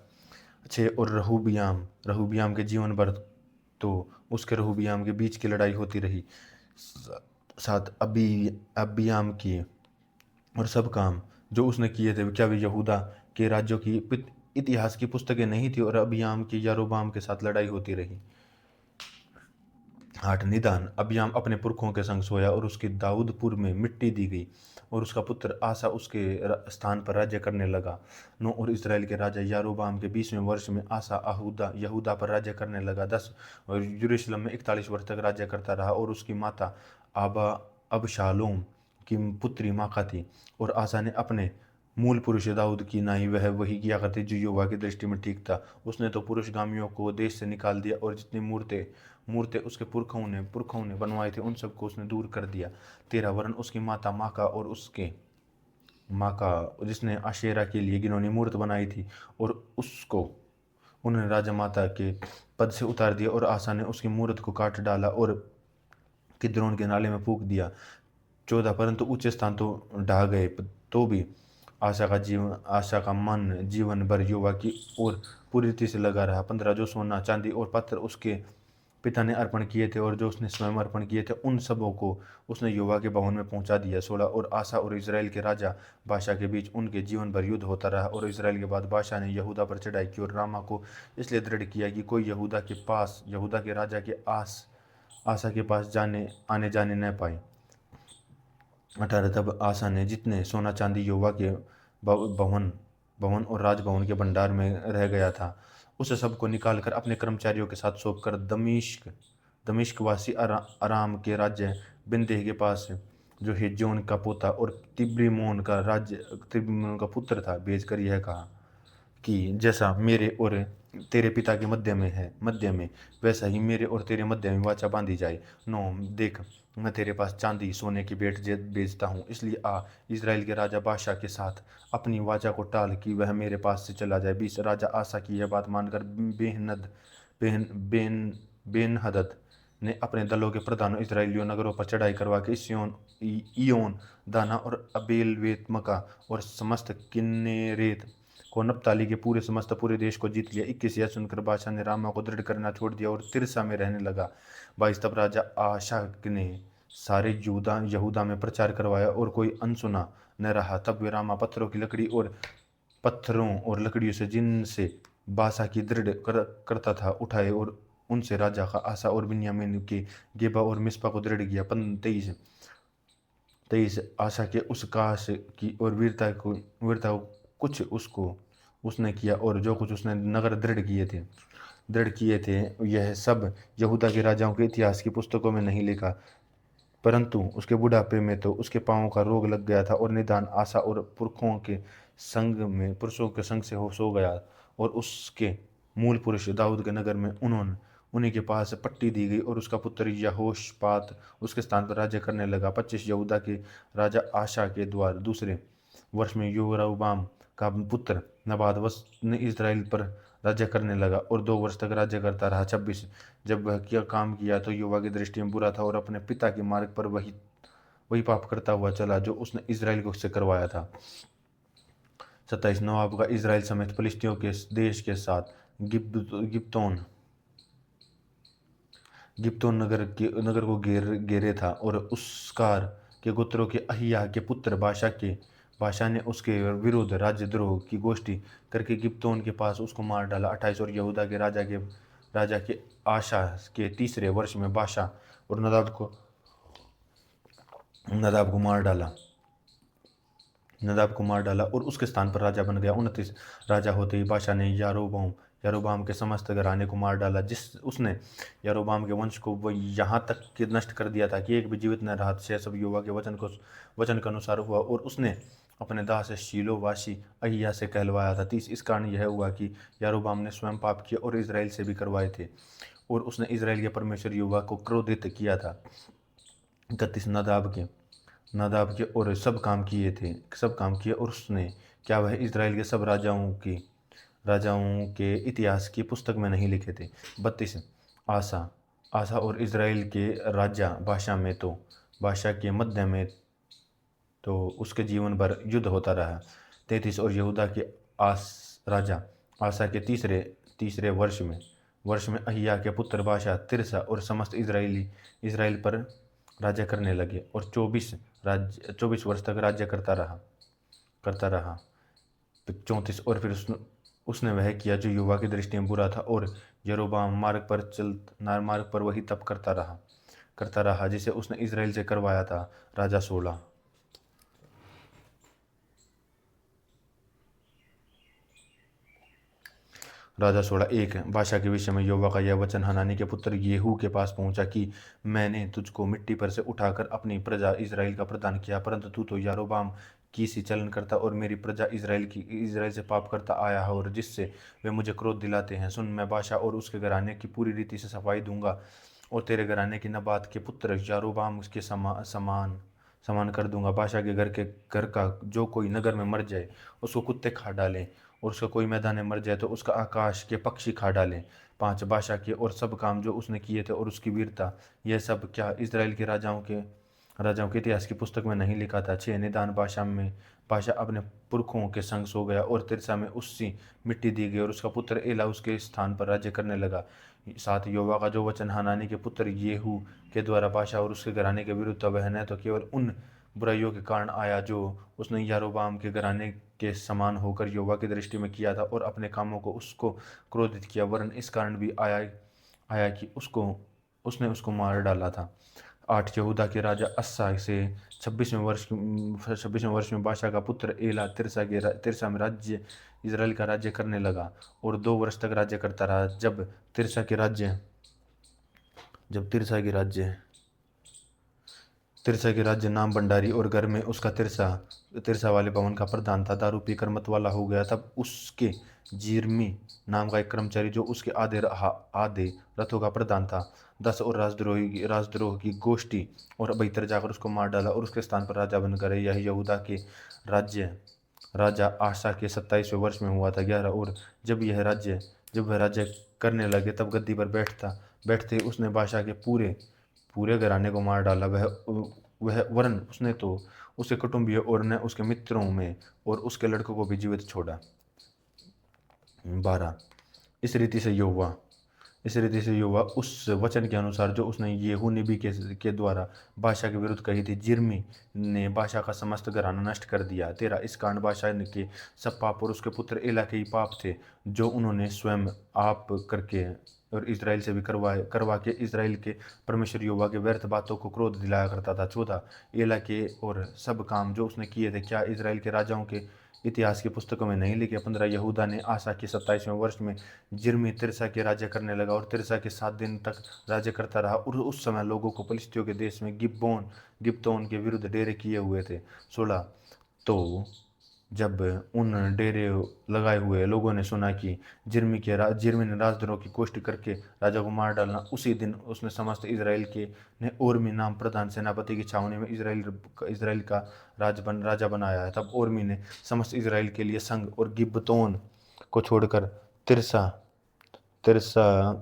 Speaker 1: 6 और रहूबियाम के जीवन भर तो उसके रहूबियाम के बीच की लड़ाई होती रही। 7 अबियाम की और सब काम जो उसने किए थे क्या वे यहूदा के राज्यों की इतिहास की पुस्तकें नहीं थी और अबियाम की यारोबाम के साथ लड़ाई होती रही। 8 निदान अबियाम अपने पुरखों के संग सोया और उसकी दाऊदपुर में मिट्टी दी गई और उसका पुत्र आसा उसके स्थान पर राज्य करने लगा। 9 और इस्राएल के राजा यारोबाम के 20वें वर्ष में आसा यहूदा पर राज्य करने लगा। 10 और यरूशलेम में 41 वर्ष तक राज्य करता रहा और उसकी माता अबशालोम की पुत्री माका थी। और आसा ने अपने मूल पुरुष दाऊद की नाई वह वही किया करती जो यहोवा की दृष्टि में ठीक था। उसने तो पुरुषगामियों को देश से निकाल दिया और जितनी मूर्तें उसके पुरखों ने बनवाए थे उन सबको उसने दूर कर दिया। 13 वरन उसकी माता माका जिसने आशेरा के लिए गिनौनी मूर्त बनाई थी और उन्होंने राजा माता के पद से उतार दिया और आसा ने उसकी मूर्त को काट डाला और किद्रोन के नाले में फूंक दिया। 14 परंतु ऊंचे स्थान तो ढह गए तो भी आशा का मन जीवन भर यहोवा की ओर पूरी रीति से लगा रहा। 15 जो सोना चांदी और पत्थर उसके पिता ने अर्पण किए थे और जो उसने स्वयं अर्पण किए थे उन सबों को उसने यहोवा के भवन में पहुंचा दिया। 16 और आसा और इजराइल के राजा बादशाह के बीच उनके जीवन भर युद्ध होता रहा और इजराइल के बाद बादशाह ने यहूदा पर चढ़ाई की और रामा को इसलिए दृढ़ किया कि कोई यहूदा के राजा के आसा के पास आने जाने न पाए। 18 तब आसा ने जितने सोना चांदी यहोवा के भवन और राजभवन के भंडार में रह गया था उस सबको निकालकर अपने कर्मचारियों के साथ सौंपकर दमिश्कवासी अराम के राज्य बिन्देह के पास जो हेजोन का पोता और तिब्रिमोन का पुत्र था भेजकर यह कहा कि जैसा मेरे और तेरे पिता के मध्य में वैसा ही मेरे और तेरे मध्य में वाचा बांधी जाए। 9 देख, मैं तेरे पास चांदी सोने की भेंट भेजता हूँ, इसलिए आ इज़राइल के राजा बादशाह के साथ अपनी वाचा को टाल कि वह मेरे पास से चला जाए। 20 राजा आसा की यह बात मानकर बेहनद बेन बेन बेनहदद ने अपने दलों के प्रधानों इस्राएलियों नगरों पर चढ़ाई करवा के इयोन, दाना और अबेल-वेतमका और समस्त किन्नेरेत को, नप्ताली के पूरे देश को जीत लिया। 21 यह सुनकर बादशाह ने रामा को दृढ़ करना छोड़ दिया और तिरसा में रहने लगा। 22 तब राजा आशा ने सारे यहूदा में प्रचार करवाया और कोई अनसुना न रहा। तब वे रामा पत्थरों और लकड़ियों से, जिनसे बासा की दृढ़ करता था, उठाए और उनसे राजा का आसा और बिन्यामीन के गेबा और मिस्पा को दृढ़ किया। 23 आशा के उस काश की और वीरता को कुछ उसको उसने किया, और जो कुछ उसने नगर दृढ़ किए थे यह सब यहूदा के राजाओं के इतिहास की पुस्तकों में नहीं लिखा। परंतु उसके बुढ़ापे में तो उसके पांवों का रोग लग गया था और निदान आशा और पुरुषों के संग से हो सो गया, और उसके मूल पुरुष दाऊद के नगर में उन्हीं के पास पट्टी दी गई, और उसका पुत्र यहोशपात उसके स्थान पर राज्य करने लगा। 25 यहूदा के राजा आशा के द्वारा दूसरे वर्ष में योराम का पुत्र नबाद ने इज़राइल पर राज्य करने लगा और 2 वर्ष तक राज्य करता रहा। 26 जब वह काम किया तो युवा की दृष्टि में बुरा था और अपने पिता के मार्ग पर वही पाप करता हुआ चला जो उसने इज़राइल को से करवाया था। 27 नवाब का इज़राइल समेत फिलिस्तियों के देश के साथ गिब्तोन नगर को घेरे था, और उसकार के गोत्रों के अहिय्याह के पुत्र बाशा ने उसके विरुद्ध राज्यद्रोह की गोष्ठी करके गिब्तोन के पास उसको मार डाला। 28 और यहूदा के राजा के आशा के तीसरे वर्ष में बाशा और नदाब को मार डाला और उसके स्थान पर राजा बन गया। 29 राजा होते ही बादशाह ने यारोबाम के समस्त घराने को मार डाला। उसने यारोबाम के वंश को वो यहाँ तक कि नष्ट कर दिया था कि एक भी जीवित न रहा। यह सब यहोवा के वचन के अनुसार हुआ, और उसने अपने दास शीलोवासी अहिय्याह से कहलवाया था। 30 इस कारण यह हुआ कि यारोबाम ने स्वयं पाप किया और इज़राइल से भी करवाए थे, और उसने इज़राइल के परमेश्वर यहोवा को क्रोधित किया था। 31 नादाब के और सब काम किए, और उसने क्या वह इज़राइल के सब राजाओं के इतिहास की पुस्तक में नहीं लिखे थे। 32 आसा और इज़राइल के राजा बादशाह के मध्य में तो उसके जीवन भर युद्ध होता रहा। 33 और यहूदा के राजा आसा के तीसरे वर्ष में अहिय्याह के पुत्र बाशा तिरसा और समस्त इज़राइल पर राज्य करने लगे, और 24 वर्ष तक राज्य करता रहा। 34 और फिर उसने वह किया जो यहोवा की दृष्टि में बुरा था, और यरोबाम मार्ग पर वही तप करता रहा जिसे उसने इज़राइल से करवाया था। राजा 16 1 बादशाह के विषय में यहोवा का यह वचन हनानी के पुत्र येहू के पास पहुंचा कि मैंने तुझको मिट्टी पर से उठाकर अपनी प्रजा इज़राइल का प्रधान किया, परंतु तू तो यारोबाम की सी चलन करता और मेरी प्रजा इज़राइल से पाप करता आया है, और जिससे वे मुझे क्रोध दिलाते हैं। सुन, मैं बादशाह और उसके घराने की पूरी रीति से सफाई दूंगा, और तेरे घराने की नबात के पुत्र यारोबाम के समान कर दूंगा। बादशाह के घर का जो कोई नगर में मर जाए उसको कुत्ते खा डालें, और उसका कोई मैदान में मर जाए तो उसका आकाश के पक्षी खा डालें। 5 बादशाह के और सब काम जो उसने किए थे और उसकी वीरता, यह सब क्या इज़राइल के राजाओं के इतिहास की पुस्तक में नहीं लिखा था। 6 निदान बादशाह अपने पुरखों के संग सो गया, और तिरसा में उसकी मिट्टी दी गई, और उसका पुत्र एला उसके स्थान पर राज्य करने लगा। 7 यहोवा का जो वचन हनानी के पुत्र येहू के द्वारा बादशाह और उसके घराने के विरुद्ध था, वह न तो केवल उन बुराइयों के कारण आया जो उसने यारोबाम के घराने के समान होकर यहोवा की दृष्टि में किया था और अपने कामों को उसको क्रोधित किया, वरन इस कारण भी आया कि उसने उसको मार डाला था। 8 यहूदा के राजा अस्सा से 26वें वर्ष में बादशाह का पुत्र एला तिरसा में इज़राइल का राज्य करने लगा, और 2 वर्ष तक राज्य करता रहा। जब तिरसा के राज्य तिरसा के राज्य नाम भंडारी और घर में उसका तिरसा तिरसा वाले भवन का प्रधान था। दारू पीकर मतवाला हो गया। तब उसके जिरमी नाम का एक कर्मचारी जो उसके आधे रथों का प्रधान था, 10 और राजद्रोह की गोष्ठी और भीतर जाकर उसको मार डाला और उसके स्थान पर राजा बनकर यह यहूदा के राज्य राजा आशा के 27वें वर्ष में हुआ था। 11 और जब वह राज्य करने लगे तब गद्दी पर बैठते ही उसने बादशाह के पूरे पूरे घराने को मार डाला। वह वरन उसने तो उसके कुटुंबियों और न उसके मित्रों में और उसके लड़कों को भी जीवित छोड़ा। 12 इस रीति से यहोवा उस वचन के अनुसार जो उसने येहू नबी के द्वारा बादशाह के विरुद्ध कही थी, जिर्मी ने बादशाह का समस्त घराना नष्ट कर दिया। 13 इस कारण बादशाह के सब पाप और उसके पुत्र एला के ही पाप थे जो उन्होंने स्वयं आप करके और इज़राइल से भी करवा के इज़राइल के परमेश्वर यहोवा के व्यर्थ बातों को क्रोध दिलाया करता था। 14 एला के और सब काम जो उसने किए थे, क्या इज़राइल के राजाओं के इतिहास की पुस्तकों में नहीं लिखे? 15 यहूदा ने आसा के 27वें वर्ष में जिर्मी तिरसा के राज्य करने लगा और तिरसा के 7 दिन तक राज्य करता रहा। और उस समय लोगों को फलिश्तियों के देश में गिब्तोन के विरुद्ध डेरे किए हुए थे। 16 तो जब उन डेरे लगाए हुए लोगों ने सुना कि जिर्मी ने राजद्रोह की कोष्ठी करके राजा को मार डालना, उसी दिन उसने समस्त इज़राइल के ने ओर्मी नाम प्रधान सेनापति की छावनी में इज़राइल का राजा बनाया है। तब ओर्मी ने समस्त इज़राइल के लिए संग और गिब्बतोन को छोड़कर तिरसा तिरसा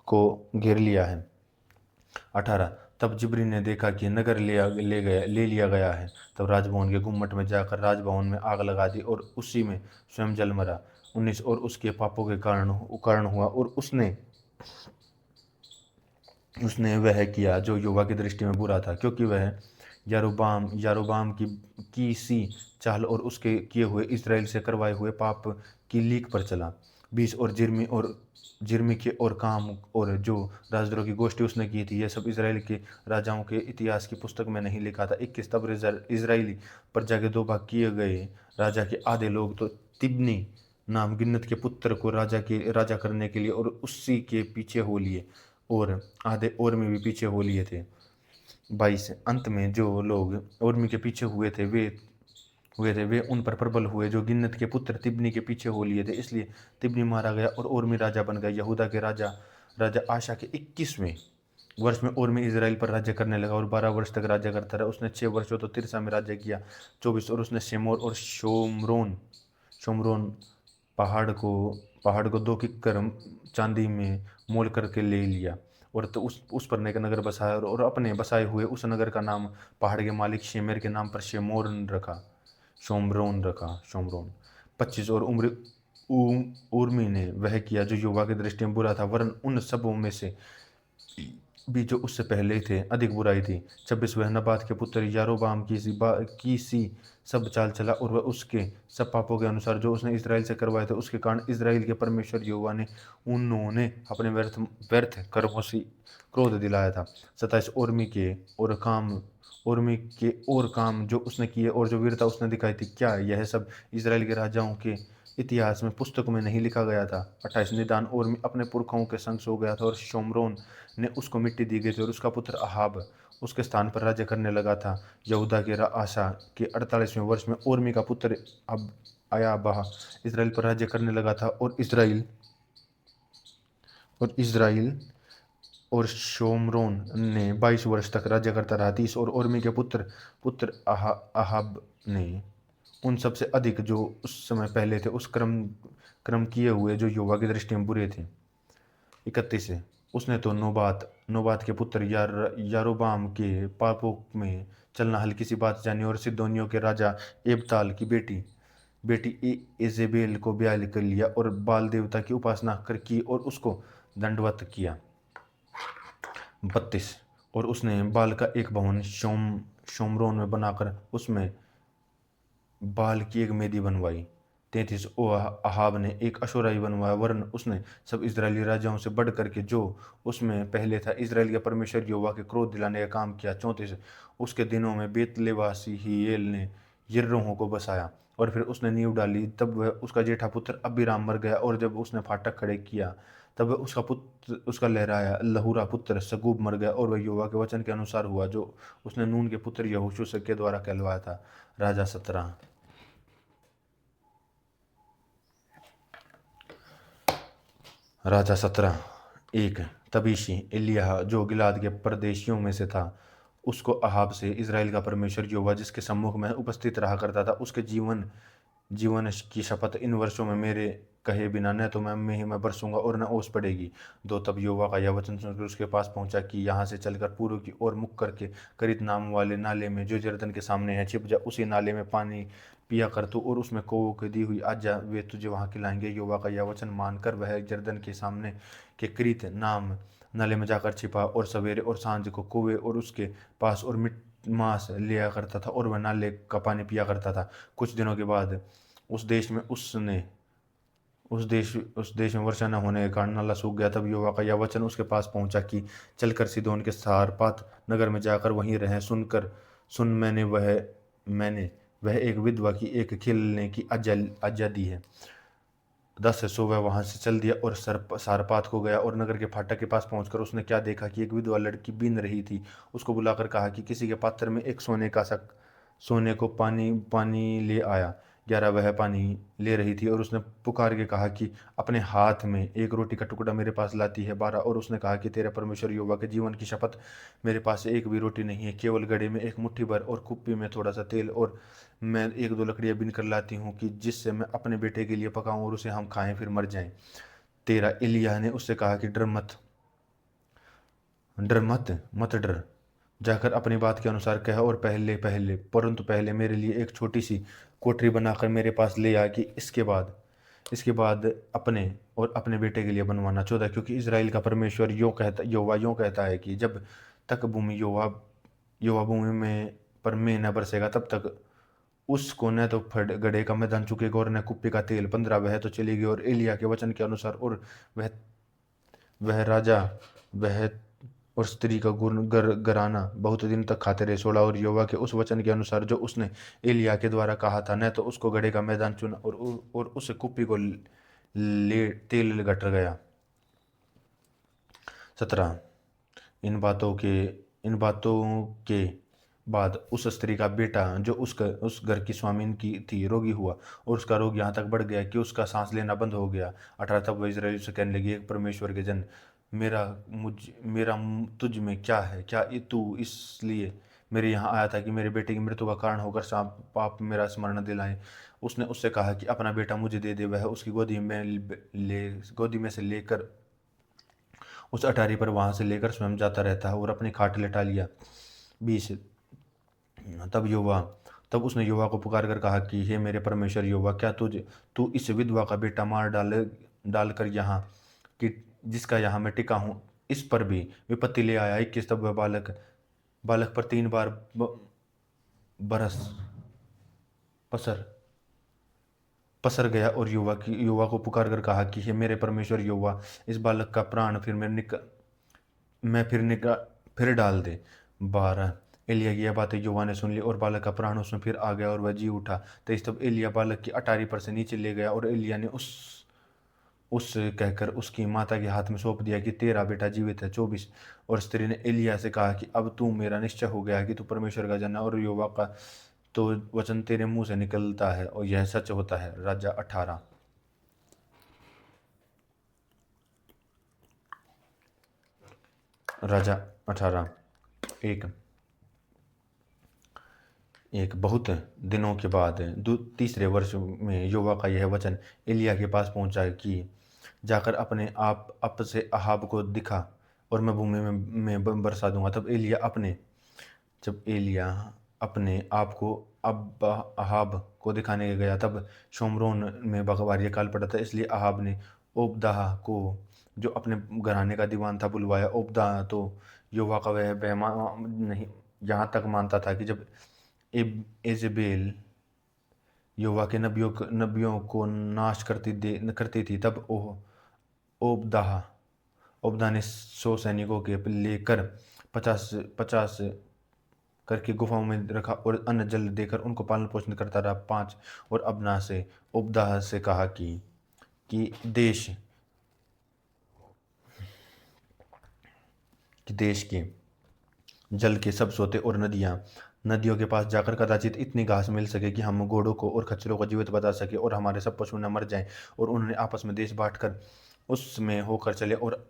Speaker 1: को घेर लिया है। 18 तब जिब्री ने देखा कि नगर ले लिया गया है। तब राजभवन के गुम्मट में जाकर राजभवन में आग लगा दी और उसी में स्वयं जल मरा। 19 और उसके पापों के कारण हुआ और उसने वह किया जो यहोवा की दृष्टि में बुरा था, क्योंकि वह यारोबाम की सी चाल और उसके किए हुए इज़राइल से करवाए हुए पाप की लीक पर चला। 20 और जिर्मी के और काम और जो राजद्रोह की गोष्ठी उसने की थी, यह सब इज़राइल के राजाओं के इतिहास की पुस्तक में नहीं लिखा था। 21 तब इज़राइली प्रजा के 2 भाग किए गए। राजा के आधे लोग तो तिब्नी नाम गिन्नत के पुत्र को राजा करने के लिए और उसी के पीछे हो लिए, और आधे और में भी पीछे हो लिए थे। 22 अंत में जो लोग ओर्मी के पीछे हुए थे वे उन पर प्रबल हुए जो गिन्नत के पुत्र तिब्नी के पीछे हो लिए थे। इसलिए तिब्नी मारा गया और ओर्मी राजा बन गया। यहूदा के राजा आशा के 21वें वर्ष में ओर्मी इज़राइल पर राज्य करने लगा और 12 वर्ष तक राज्य करता रहा। उसने 6 वर्षों तो तिरसा में राज्य किया। 24 और उसने शेमोर और शोमरोन पहाड़ को 2 किक्कर चांदी में मोल करके ले लिया और तो उस पर एक नगर बसाया और अपने बसाए हुए उस नगर का नाम पहाड़ के मालिक शेमेर के नाम पर शोमरोन रखा। 25 और उर्मी ने वह किया जो यहोवा की दृष्टि में बुरा था, वरन उन सबों में से भी जो उससे पहले थे अधिक बुराई थी। 26 वह नबात के पुत्र यारोबाम की सी सब चाल चला और वह उसके सब पापों के अनुसार जो उसने इज़राइल से करवाए थे, उसके कारण इज़राइल के परमेश्वर यहोवा ने उन्होंने अपने व्यर्थ कर्मों से क्रोध दिलाया था। 27 ओर्मी के और काम जो उसने किए और जो वीरता उसने दिखाई थी, क्या यह सब इज़राइल के राजाओं के इतिहास में पुस्तकों में नहीं लिखा गया था? 28 निदान ओर्मी अपने पुरखाओं के संग सो गया था और शोमरोन ने उसको मिट्टी दी गई थी और उसका पुत्र अहाब उसके स्थान पर राज्य करने लगा था। यहूदा के आशा के 48वें वर्ष में ओर्मी का पुत्र अब अयाबाह इज़राइल पर राज्य करने लगा था और इज़राइल और शोमरोन ने 22 वर्ष तक राज्य करता रहा। 30 और ओर्मी के पुत्र अहाब ने उन सबसे अधिक जो उस समय पहले थे उस क्रम किए हुए जो यहोवा की दृष्टि में बुरे थे। 31 उसने तो नोबात के पुत्र यारोबाम के पापों में चलना हल्की सी बात जानी और सिदोनियों के राजा एबताल की बेटी इजेबेल को ब्याह कर लिया और बाल देवता की उपासना कर की और उसको दंडवत किया। 32 और उसने बाल का एक भवन शोमरोन में बनाकर उसमें बाल की एक मेदी बनवाई। 33 अहाब ने एक अशोराई बनवाया, वरन उसने सब इजरायली राजाओं से बढ़ करके जो उसमें पहले था इजराइल के परमेश्वर यहोवा के क्रोध दिलाने का काम किया। 34 उसके दिनों में बेतलेवासी हियेल ने यिर्रोह को बसाया और फिर उसने नींव डाली। तब वह उसका जेठा पुत्र अबीराम मर गया और जब उसने फाटक खड़े किया तब उसका पुत्र, उसका लहराया लहूरा पुत्र सगूब मर गया, और वह यहोवा के वचन के अनुसार हुआ जो उसने नून के पुत्र यहोशू के द्वारा कहलवाया था। राजा 17। राजा 17 1। तबीशी एलिय्याह जो गिलाद के परदेशियों में से था, उसको अहाब से इज़राइल का परमेश्वर यहोवा जिसके सम्मुख में उपस्थित रहा करता था, उसके जीवन जीवन की शपथ, इन वर्षों में मेरे कहे बिना न तो मैं ही मैं बरसूंगा और न ओस पड़ेगी। 2। तब यहोवा का यह वचन सुनकर उसके पास पहुंचा कि यहाँ से चलकर पूर्व की ओर मुख करके करीत नाम वाले नाले में जो यरदन के सामने है छिप जा, उसी नाले में पानी पिया कर तू, और उसमें कौवों की दी हुई आज्ञा वे तुझे वहाँ खिलाएंगे। यहोवा का यह वचन मानकर वह यरदन के सामने के करीत नाम नाले में जाकर छिपा, और सवेरे और सांझ को कौवे और उसके पास और मांस लिया करता था, और वह नाले का पानी पिया करता था। कुछ दिनों के बाद उस देश में वर्षा न होने के कारण नाला सूख गया। तब यहोवा का यह वचन उसके पास पहुंचा कि चलकर सीदोन के सारपात नगर में जाकर वहीं रह। सुन, मैंने वह एक विधवा की एक खिलने की आज्ञा दी है। 10। सो वह वहां से चल दिया और सारपात को गया, और नगर के फाटक के पास पहुंचकर उसने क्या देखा कि एक विधवा लड़की बीन रही थी। उसको बुलाकर कहा कि किसी के पात्र में एक सोने को पानी ले आया। 11। वह पानी ले रही थी, और उसने पुकार के कहा कि अपने हाथ में एक रोटी का टुकड़ा मेरे पास लाती है। 12। और उसने कहा कि तेरे परमेश्वर यहोवा के जीवन की शपथ, मेरे पास एक भी रोटी नहीं है, केवल गड़े में एक मुट्ठी भर और कुप्पी में थोड़ा सा तेल, और मैं 1-2 लकड़ियां बीन कर लाती हूँ कि जिससे मैं अपने बेटे के लिए पकाऊं और उसे हम खाएं फिर मर जाएं। 13। एलिय्याह ने उससे कहा कि मत डर, जाकर अपनी बात के अनुसार कह, और परंतु पहले मेरे लिए एक छोटी सी कोठरी बनाकर मेरे पास ले आ कि इसके बाद अपने और अपने बेटे के लिए बनवाना। 14। क्योंकि इज़राइल का परमेश्वर यहोवा यूं कहता है कि जब तक यहोवा भूमि में पर में न बरसेगा, तब तक उसको न तो गड्ढे का मैदान चुकेगा और न कुप्पी का तेल। 15। वह तो चली गई और एलिय्याह के वचन के अनुसार, और वह वह राजा वह और स्त्री का घराना बहुत दिन तक खाते रहे। 16। और यहोवा के उस वचन के अनुसार जो उसने एलिय्याह के द्वारा कहा था, न तो उसको गड्ढे का मैदान चुना और उस कुप्पी को ले तेल गटर गया। 17। इन बातों के बाद उस स्त्री का बेटा जो उस घर की स्वामिन की थी रोगी हुआ, और उसका रोग यहाँ तक बढ़ गया कि उसका सांस लेना बंद हो गया। 18। तब वह इस्राएलियों से कहने लगी, एक परमेश्वर के जन, मेरा तुझ में क्या है? क्या तू इसलिए मेरे यहाँ आया था कि मेरे बेटे की मृत्यु का कारण होकर पाप मेरा स्मरण दिलाए? उसने उससे कहा कि अपना बेटा मुझे दे दे। वह उसकी गोदी में से लेकर उस अटारी पर वहां से लेकर स्वयं जाता रहता है और अपनी खाट लेटा लिया। 20। तब उसने यहोवा को पुकार कर कहा कि हे मेरे परमेश्वर यहोवा, क्या तू इस विधवा का बेटा मार डालकर यहाँ कि जिसका यहाँ मैं टिका हूँ, इस पर भी विपत्ति ले आया? 21। तब वह बालक पर 3 बार बरस पसर पसर गया, और युवा को पुकार कर कहा कि हे मेरे परमेश्वर यहोवा, इस बालक का प्राण फिर डाल दे। 12। एलिय्याह की यह बातें युवा ने सुन ली, और बालक का प्राण उसमें फिर आ गया और वह जी उठा। 23। तब एलिय्याह बालक की अटारी पर से नीचे ले गया, और एलिय्याह ने उस कहकर उसकी माता के हाथ में सौंप दिया कि तेरा बेटा जीवित है। 24। और स्त्री ने एलिय्याह से कहा कि अब तू मेरा निश्चय हो गया कि तू परमेश्वर का जन है, और यहोवा का तो वचन तेरे मुंह से निकलता है और यह सच होता है। राजा 18। राजा 18 1। बहुत दिनों के बाद तीसरे वर्ष में यहोवा का यह वचन एलिय्याह के पास पहुंचा कि जाकर अपने आप से अहाब को दिखा, और मैं भूमि में बरसा दूंगा। जब एलिय्याह अपने आप को अब अहाब को दिखाने गया, तब शोमरोन में बकवार काल पड़ा था। इसलिए अहाब ने ओबदाह को, जो अपने घराने का दीवान था, बुलवाया। ओबदाह तो यहोवा का वह नहीं यहाँ तक मानता था कि जब इजेबेल यहोवा के नबियों को नाश करती थी, तब ओबदा ने 100 सैनिकों के लेकर 50 करके गुफाओं में रखा, और अन्न जल देकर उनको पालन पोषण करता रहा। 5। और ओबदा से कहा कि देश कि देश के जल के सब सोते और नदियों के पास जाकर कदाचित इतनी घास मिल सके कि हम घोड़ों को और खच्चरों को जीवित बचा सके और हमारे सब पशु न मर जाएं। और उन्होंने आपस में देश बांटकर उसमें होकर चले और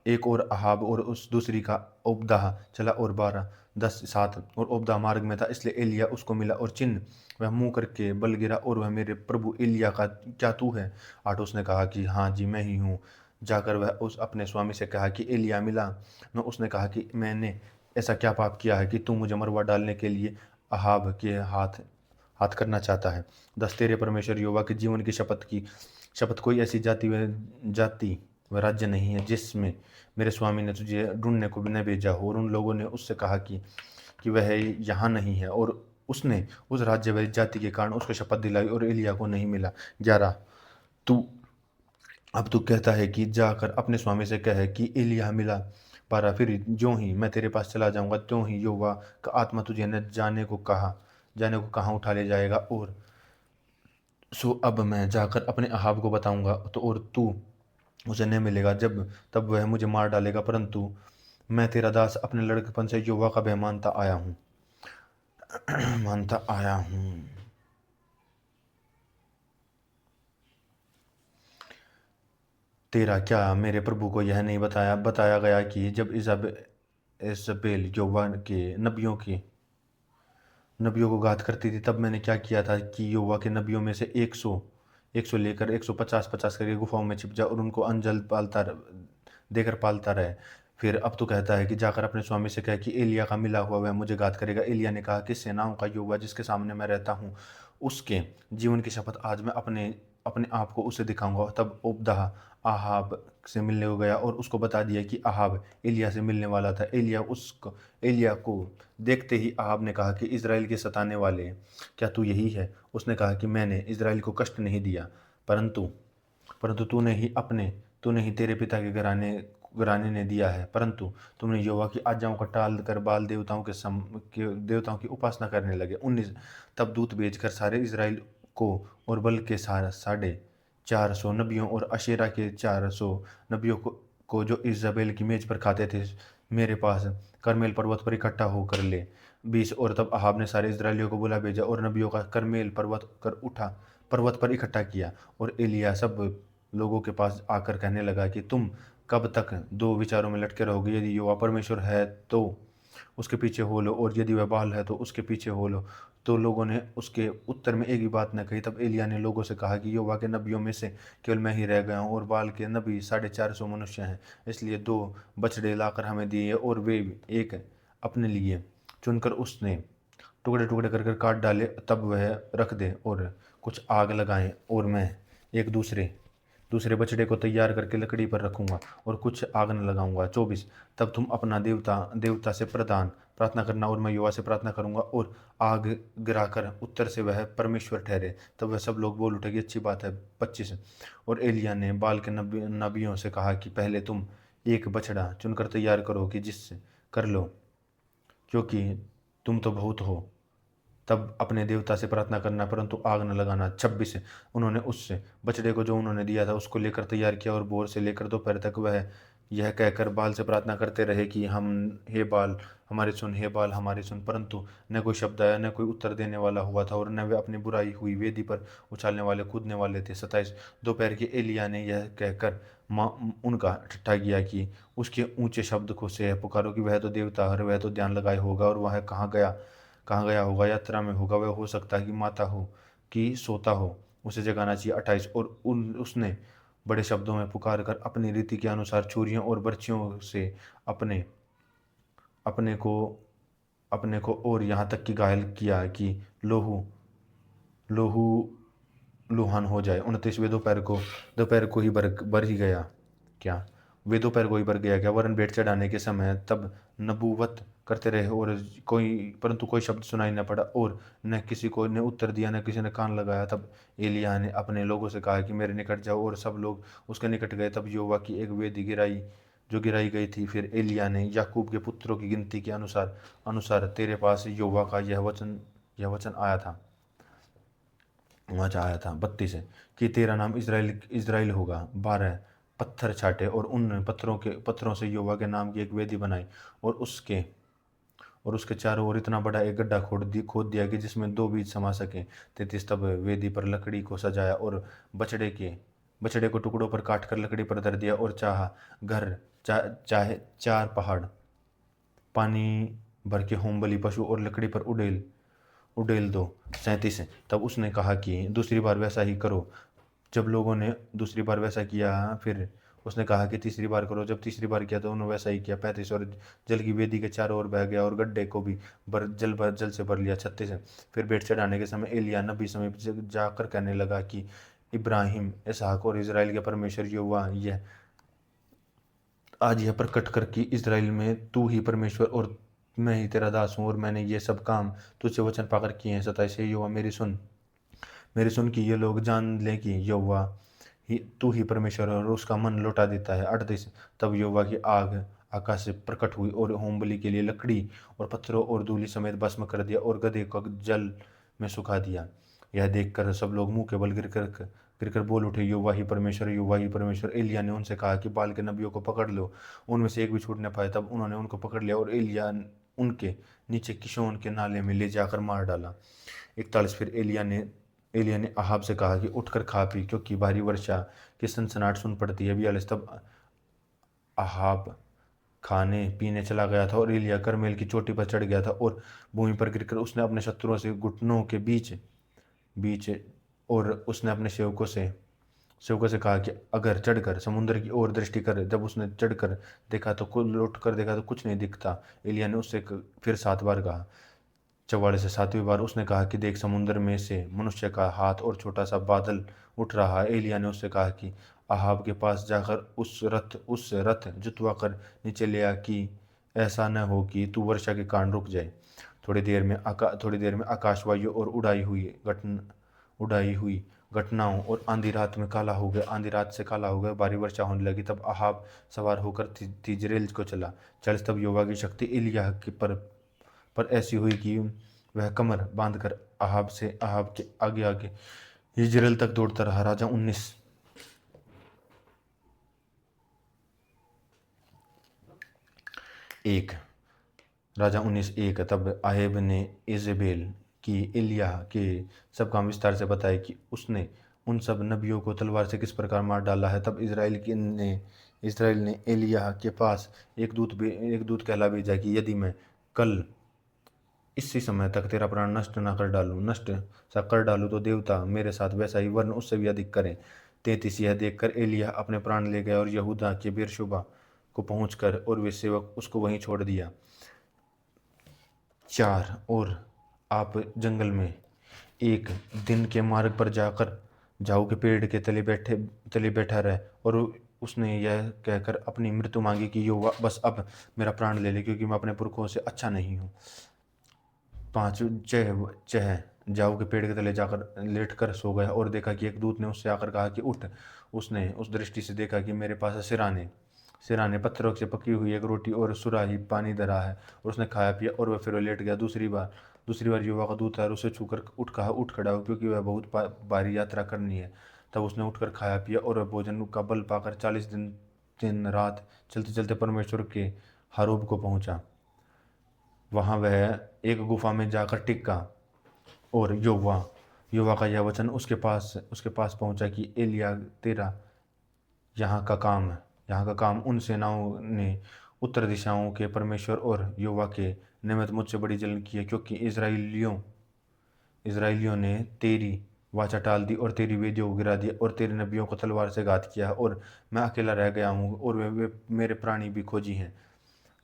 Speaker 1: एक और अहाब और उस दूसरी का ओबदाह चला और 12 10 7 और ओबदाह मार्ग में था, इसलिए एलिया उसको मिला और चिन्ह वह मुंह करके बल गिरा और वह मेरे प्रभु एलिया का क्या तू है? 8 उसने कहा कि हाँ जी मैं ही हूँ। जाकर वह उस अपने स्वामी से कहा कि एलिया मिला। न उसने कहा कि मैंने ऐसा क्या पाप किया है कि तू मुझे मरवा डालने के लिए अहाब के हाथ हाथ करना चाहता है? 10 तेरे परमेश्वर यहोवा के जीवन की शपथ कोई ऐसी जाति व राज्य नहीं है जिसमें मेरे स्वामी ने तुझे ढूंढने को भी न भेजा हो। और उन लोगों ने उससे कहा कि वह यहाँ नहीं है, और उसने उस राज्य व जाति के कारण उसको शपथ दिलाई और एलिया को नहीं मिला। 11 तू अब तू कहता है कि जाकर अपने स्वामी से कहे कि एलिय्याह मिला। 12 फिर ज्यों ही मैं तेरे पास चला जाऊंगा त्यों ही यहोवा का आत्मा तुझे न जाने को कहाँ उठा ले जाएगा। और सो अब मैं जाकर अपने अहाब को बताऊंगा तो और तू उसे नहीं मिलेगा, जब तब वह मुझे मार डालेगा। परंतु मैं तेरा दास अपने लड़केपन से यहोवा का भय मानता आया हूँ। तेरा क्या मेरे प्रभु को यह नहीं बताया गया कि जब इज़ाबेल यहोवा के नबियों को घात करती थी, तब मैंने क्या किया था कि यहोवा के नबियों में से 100 लेकर 150 करके गुफाओं में छिप जा और उनको अंजल देकर पालता रहे। फिर अब तो कहता है कि जाकर अपने स्वामी से कह कि एलिया का मिला हुआ वह मुझे घात करेगा। एलिया ने कहा कि सेनाओं का यहोवा जिसके सामने मैं रहता हूँ, उसके जीवन की शपथ आज मैं अपने अपने आप को उसे दिखाऊंगा। तब ओबदाह आहाब से मिलने को गया और उसको बता दिया कि आहाब एलिया से मिलने वाला था। एलिया को देखते ही आहाब ने कहा कि इज़राइल के सताने वाले, क्या तू यही है? उसने कहा कि मैंने इज़राइल को कष्ट नहीं दिया, परंतु परंतु तूने ही तेरे पिता के घराने ने दिया है। परंतु तुमने यहोवा की आज्ञाओं को टाल कर बाल देवताओं की उपासना करने लगे। 19 तब दूत भेजकर सारे इज़राइल को और बल के 450 नबियों और अशेरा के 400 नबियों को जो इज़ाबेल की मेज पर खाते थे, मेरे पास करमेल पर्वत पर इकट्ठा होकर ले। 20 और तब अहाब ने सारे इज़राइलियों को बुला भेजा और नबियों का करमेल पर्वत पर इकट्ठा किया। और एलिय्याह सब लोगों के पास आकर कहने लगा कि तुम कब तक दो विचारों में लटके रहोगे? यदि यहोवा परमेश्वर है तो उसके पीछे हो लो, और यदि वह बाल है तो उसके पीछे हो लो। तो लोगों ने उसके उत्तर में एक भी बात न कही। तब एलिय्याह ने लोगों से कहा कि यहोवा के नबियों में से केवल मैं ही रह गया हूँ, और बाल के नबी 450 मनुष्य हैं। इसलिए 2 बछड़े लाकर हमें दिए और वे एक अपने लिए चुनकर उसने टुकड़े टुकड़े कर काट डाले। तब वह रख दे और कुछ आग लगाएं, और मैं एक दूसरे बछड़े को तैयार करके लकड़ी पर रखूंगा और कुछ आग न लगाऊंगा। 24 तब तुम अपना देवता से प्रार्थना करना और मैं यहोवा से प्रार्थना करूंगा और आग गिराकर उत्तर से वह परमेश्वर ठहरे। तब वह सब लोग बोल उठे कि अच्छी बात है। 25 और एलिय्याह ने बाल के नबियों से कहा कि पहले तुम एक बछड़ा चुनकर तैयार करो कि जिससे कर लो, क्योंकि तुम तो बहुत हो। तब अपने देवता से प्रार्थना करना परंतु आग न लगाना। 26 उन्होंने उस बछड़े को जो उन्होंने दिया था उसको लेकर तैयार किया और भोर से लेकर दोपहर तक वह यह कहकर बाल से प्रार्थना करते रहे कि हे बाल हमारी सुन। परंतु न कोई शब्द आया, न कोई उत्तर देने वाला हुआ था, और न वे अपनी बुराई हुई वेदी पर उछालने वाले कूदने वाले थे। 27 दोपहर के एलिय्याह ने यह कहकर उनका ठट्ठा किया कि उसके ऊंचे शब्द को से पुकारो कि वह तो देवता है, वह तो ध्यान लगाए होगा, और वह कहाँ गया होगा? यात्रा में होगा। वह हो सकता है कि माता हो कि सोता हो, उसे जगाना चाहिए। 28 और उसने बड़े शब्दों में पुकार कर अपनी रीति के अनुसार छुरियों और बर्छियों से अपने अपने को अपने को और यहाँ तक कि घायल किया कि लोहू लोहू लुहान हो जाए। 29 वे दोपहर को ही बर ही गया क्या? वे दोपहर को ही बर गया क्या? वरन भेंट चढ़ाने के समय तब नबूवत करते रहे और परंतु कोई शब्द सुनाई न पड़ा, और न किसी को ने उत्तर दिया, न किसी ने कान लगाया। तब एलिय्याह ने अपने लोगों से कहा कि मेरे निकट जाओ, और सब लोग उसके निकट गए। तब यहोवा की एक वेदी गिराई गई थी। फिर एलिय्याह ने याकूब के पुत्रों की गिनती के अनुसार तेरे पास यहोवा का यह वचन आया था 32 कि तेरा नाम इज़राइल होगा। 12 पत्थर छाटे और उन पत्थरों से यहोवा के नाम की एक वेदी बनाई और उसके चारों ओर इतना बड़ा एक गड्ढा खोद दिया कि जिसमें 2 बीज समा सके। 33 तब वेदी पर लकड़ी को सजाया और बछड़े को टुकड़ों पर काट कर लकड़ी पर धर दिया और चाहे 4 पहाड़ पानी भर के होम बलि पशु और लकड़ी पर उड़ेल दो। 37 तब उसने कहा कि दूसरी बार वैसा ही करो। जब लोगों ने दूसरी बार वैसा किया, फिर उसने कहा कि तीसरी बार करो। जब तीसरी बार किया तो उन्होंने वैसा ही किया। 35 और जल की वेदी के चारों ओर बह गया और गड्ढे को भी जल से भर लिया। 36 फिर भेंट चढ़ाने के समय एलिय्याह नबी समीप जाकर कहने लगा कि इब्राहिम, इसहाक और इजराइल के परमेश्वर यहोवा आज यह प्रकट कर कि इजराइल में तू ही परमेश्वर और मैं ही तेरा दास हूँ और मैंने ये सब काम तुझसे वचन पाकर किए हैं। 27 यहोवा मेरी सुन कि ये लोग जान लें कि यहोवा ही तू ही परमेश्वर है और उसका मन लौटा देता है। 38 तब यहोवा की आग आकाश से प्रकट हुई और होम बलि के लिए लकड़ी और पत्थरों और धूलि समेत भस्म कर दिया और गदहे को जल में सुखा दिया। यह देखकर सब लोग मुंह के बल गिरकर बोल उठे, यहोवा ही परमेश्वर, यहोवा ही परमेश्वर। एलिय्याह ने उनसे कहा कि बाल के नबियों को पकड़ लो, उनमें से एक भी छूट न पाए। तब उन्होंने उनको पकड़ लिया और एलिय्याह उनके नीचे किशोन के नाले में ले जाकर मार डाला। 41 फिर एलिय्याह ने अहाब से कहा कि उठकर खा पी, क्योंकि भारी वर्षा की सनसनाहट सुन पड़ती है। 42 तब अहाब खाने पीने चला गया था और एलिय्याह कर्मेल की चोटी पर चढ़ गया था और भूमि पर गिरकर उसने अपने शत्रुओं से घुटनों के बीच बीच और उसने अपने सेवकों से कहा कि अगर चढ़कर समुद्र की ओर दृष्टि कर। जब उसने चढ़कर देखा तो लौट कर देखा तो कुछ नहीं दिखता। एलिय्याह ने उससे फिर 7 बार कहा। 44 से 7वीं बार उसने कहा कि देख, समुद्र में से मनुष्य का हाथ और छोटा सा बादल उठ रहा है। एलिय्याह ने उससे कहा कि अहाब के पास जाकर उस रथ जुतवा कर नीचे ले आ, कि ऐसा न हो कि तू वर्षा के कारण रुक जाए। थोड़ी देर में आकाश वायु और उड़ाई हुई घटनाओं और आंधी रात से काला हो गया, भारी वर्षा होने लगी। तब अहाब सवार होकर तिजरेल को चला। 40 तब यहोवा की शक्ति एलिय्याह पर ऐसी हुई कि वह कमर बांधकर अहाब के आगे आगे यिज्रेल तक दौड़ता रहा। राजा 19 1 राजा 19:1 तब आहेब ने इजेबेल की एलिय्याह के सब काम विस्तार से बताए कि उसने उन सब नबियों को तलवार से किस प्रकार मार डाला है। तब इस्राएल ने एलिय्याह के पास एक दूत कहला भेजा कि यदि मैं कल इसी समय तक तेरा प्राण नष्ट सा कर डालूं तो देवता मेरे साथ वैसा ही वरन उससे भी अधिक करें। 33 यह देखकर एलिय्याह अपने प्राण ले गया और यहूदा के बेरशेबा को पहुंचकर और वे सेवक उसको वहीं छोड़ दिया। 4 और आप जंगल में एक दिन के मार्ग पर जाओ के पेड़ के तले बैठा रहे। और उसने यह कहकर अपनी मृत्यु मांगी कि यहोवा बस अब मेरा प्राण ले ले, क्योंकि मैं अपने पुरखों से अच्छा नहीं हूँ। 5 चह जाओ के पेड़ के तले जाकर लेट कर सो गया और देखा कि एक दूत ने उससे आकर कहा कि उठ। उसने उस दृष्टि से देखा कि मेरे पास सिराने पत्थरों से पकी हुई एक रोटी और सुराही पानी धरा है, और उसने खाया पिया और वह फिर लेट गया। दूसरी बार यहोवा का दूत आया और उसे छूकर उठ खड़ा हो, क्योंकि वह बहुत भारी यात्रा करनी है। तब उसने उठकर खाया पिया और वह भोजन का बल पाकर 40 दिन रात चलते चलते परमेश्वर के हारोब को पहुंचा। वहां वह एक गुफा में जाकर टिका और यहोवा का यह वचन उसके पास पहुंचा कि एलिय्याह, तेरा यहाँ का काम उन सेनाओं ने उत्तर दिशाओं के परमेश्वर और यहोवा के निमित्त मुझसे बड़ी जलन की है, क्योंकि इस्राएलियों ने तेरी वाचा टाल दी और तेरी वेदियों को गिरा दिया और तेरे नबियों को तलवार से घात किया और मैं अकेला रह गया हूँ और वे मेरे प्राणी भी खोजी हैं।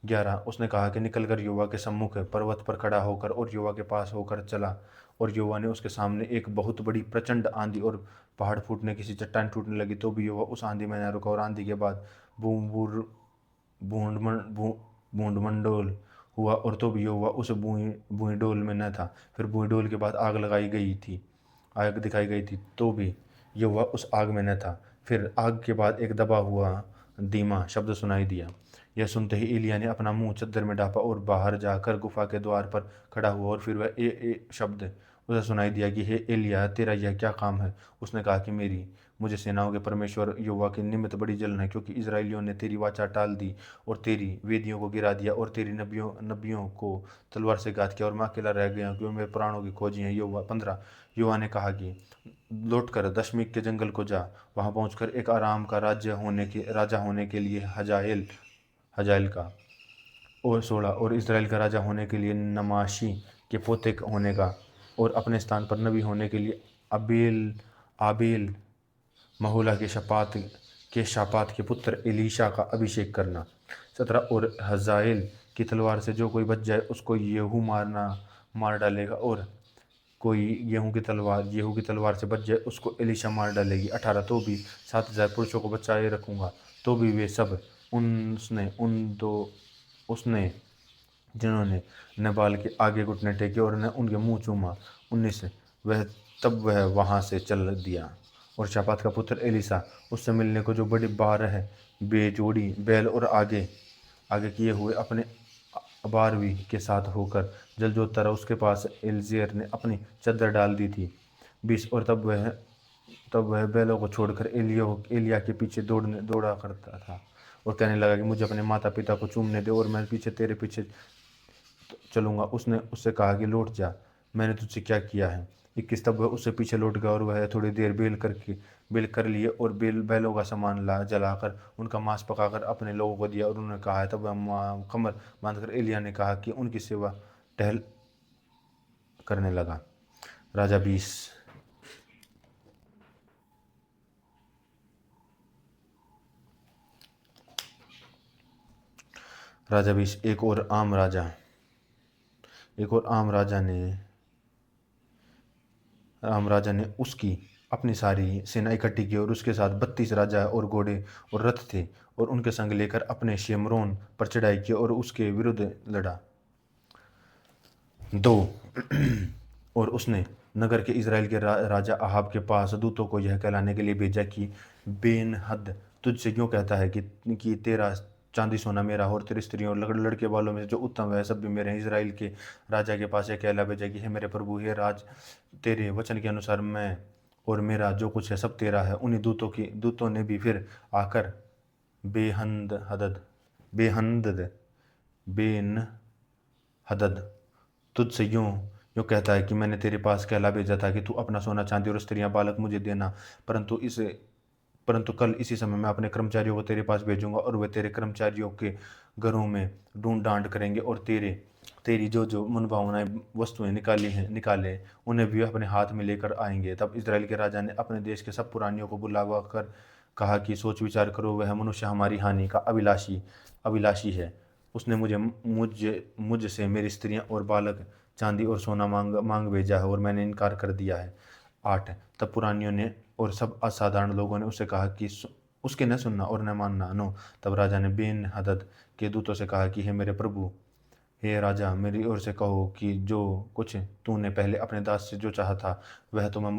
Speaker 1: 11 उसने कहा कि निकलकर यहोवा के सम्मुख पर्वत पर खड़ा होकर और यहोवा के पास होकर चला, और यहोवा ने उसके सामने एक बहुत बड़ी प्रचंड आंधी और पहाड़ फूटने किसी चट्टान टूटने लगी, तो भी यहोवा उस आंधी में न रुका। और आंधी के बाद बूंदमंडोल हुआ, और तो भी यहोवा उस बूंदोल में न था। फिर बूंदोल के बाद आग दिखाई गई थी, तो भी यहोवा उस आग में न था। फिर आग के बाद एक दबा हुआ धीमा शब्द सुनाई दिया, यह सुनते ही एलिय्याह ने अपना मुंह चद्दर में ढांपा और बाहर जाकर गुफा के द्वार पर खड़ा हुआ, और फिर वह ए शब्द उसे सुनाई दिया कि हे एलिय्याह, तेरा यह क्या काम है? उसने कहा कि मेरी मुझे सेनाओं के परमेश्वर यहोवा के निमित्त बड़ी जलन है, क्योंकि इस्राएलियों ने तेरी वाचा टाल दी और तेरी वेदियों को गिरा दिया और तेरी नबियों को तलवार से घात किया, और मैं अकेला रह गया क्योंकि मेरे प्राणों की खोजी है। यहोवा 15। यहोवा ने कहा कि लौटकर दशमीक के जंगल को जा, वहां पहुंचकर एक आराम का राजा होने के लिए हजाएल का, और 16 और इसराइल का राजा होने के लिए नमाशी के पोते होने का, और अपने स्थान पर नबी होने के लिए अबेल आबेल महोला के शापात के पुत्र एलीशा का अभिषेक करना। 17 और हजाएल की तलवार से जो कोई बच जाए उसको येहू मार डालेगा, और कोई येहू की तलवार से बच जाए उसको एलीशा मार डालेगी। 18 तो भी 7,000 पुरुषों को बचाए रखूंगा, तो भी वे सब उसने जिन्होंने नबाल के आगे घुटने टेके और ने उनके मुंह चूमा। 19 वह वहां से चल दिया, और शापात का पुत्र एलीशा उससे मिलने को जो बड़ी 12 बेजोड़ी बैल और आगे आगे किए हुए अपने 12वीं के साथ होकर जल जोतता रहा। उसके पास एलजेर ने अपनी चद्दर डाल दी थी। 20 और तब वह बैलों को छोड़कर एलिय्याह के पीछे दौड़ा करता था और कहने लगा कि मुझे अपने माता पिता को चूमने दे और मैं तेरे पीछे चलूंगा। उसने उससे कहा कि लौट जा, मैंने तुझसे क्या किया है? 21 तब वह उससे पीछे लौट गया, और वह थोड़ी देर बेल कर लिए और बैलों का सामान जलाकर उनका मांस पकाकर अपने लोगों को दिया, और उन्होंने कहा है। तब वह कमर बांधकर एलिय्याह ने कहा कि उनकी सेवा टहल करने लगा। राजा 20। राजा 20। एक और आम राजा ने उसकी अपनी सारी सेना इकट्ठी की, और उसके साथ 32 राजा और घोड़े और रथ थे, और उनके संग लेकर अपने शेमरोन पर चढ़ाई की और उसके विरुद्ध लड़ा। 2 और उसने नगर के इज़राइल के राजा अहाब के पास दूतों को यह कहलाने के लिए भेजा कि बेन-हदद तुझसे क्यों कहता है कि तेरा चांदी सोना मेरा और तेरी स्त्रियों और लड़के वालों में जो उत्तम है सब भी मेरे हैं। इज़राइल के राजा के पास यह कहला भेजा कि हे मेरे प्रभु, हे राज, तेरे वचन के अनुसार मैं और मेरा जो कुछ है सब तेरा है। उन्हीं दूतों ने भी फिर आकर बेन हदद तुझसे यूँ कहता है कि मैंने तेरे पास कहला भेजा था कि तू अपना सोना चांदी और स्त्रियां बालक मुझे देना, परंतु कल इसी समय मैं अपने कर्मचारियों को तेरे पास भेजूंगा, और वे तेरे कर्मचारियों के घरों में ढूंढ डांड करेंगे और तेरी जो मनभावनाएं वस्तुएं निकाले उन्हें भी अपने हाथ में लेकर आएंगे। तब इज़राइल के राजा ने अपने देश के सब पुरानियों को बुलावा कर कहा कि सोच विचार करो, वह मनुष्य हमारी हानि का अभिलाषी है। उसने मुझसे मेरी स्त्रियां और बालक चांदी और सोना मांग भेजा है, और मैंने इनकार कर दिया है। 8 तब पुरानियों ने और सब असाधारण लोगों ने उससे कहा कि उसके न सुनना और न मानना। 9 तब राजा ने बेन हदद के दूतों से कहा कि हे मेरे प्रभु, हे राजा, मेरी ओर से कहो कि जो कुछ तूने पहले अपने दास से जो चाहा था वह तो मैं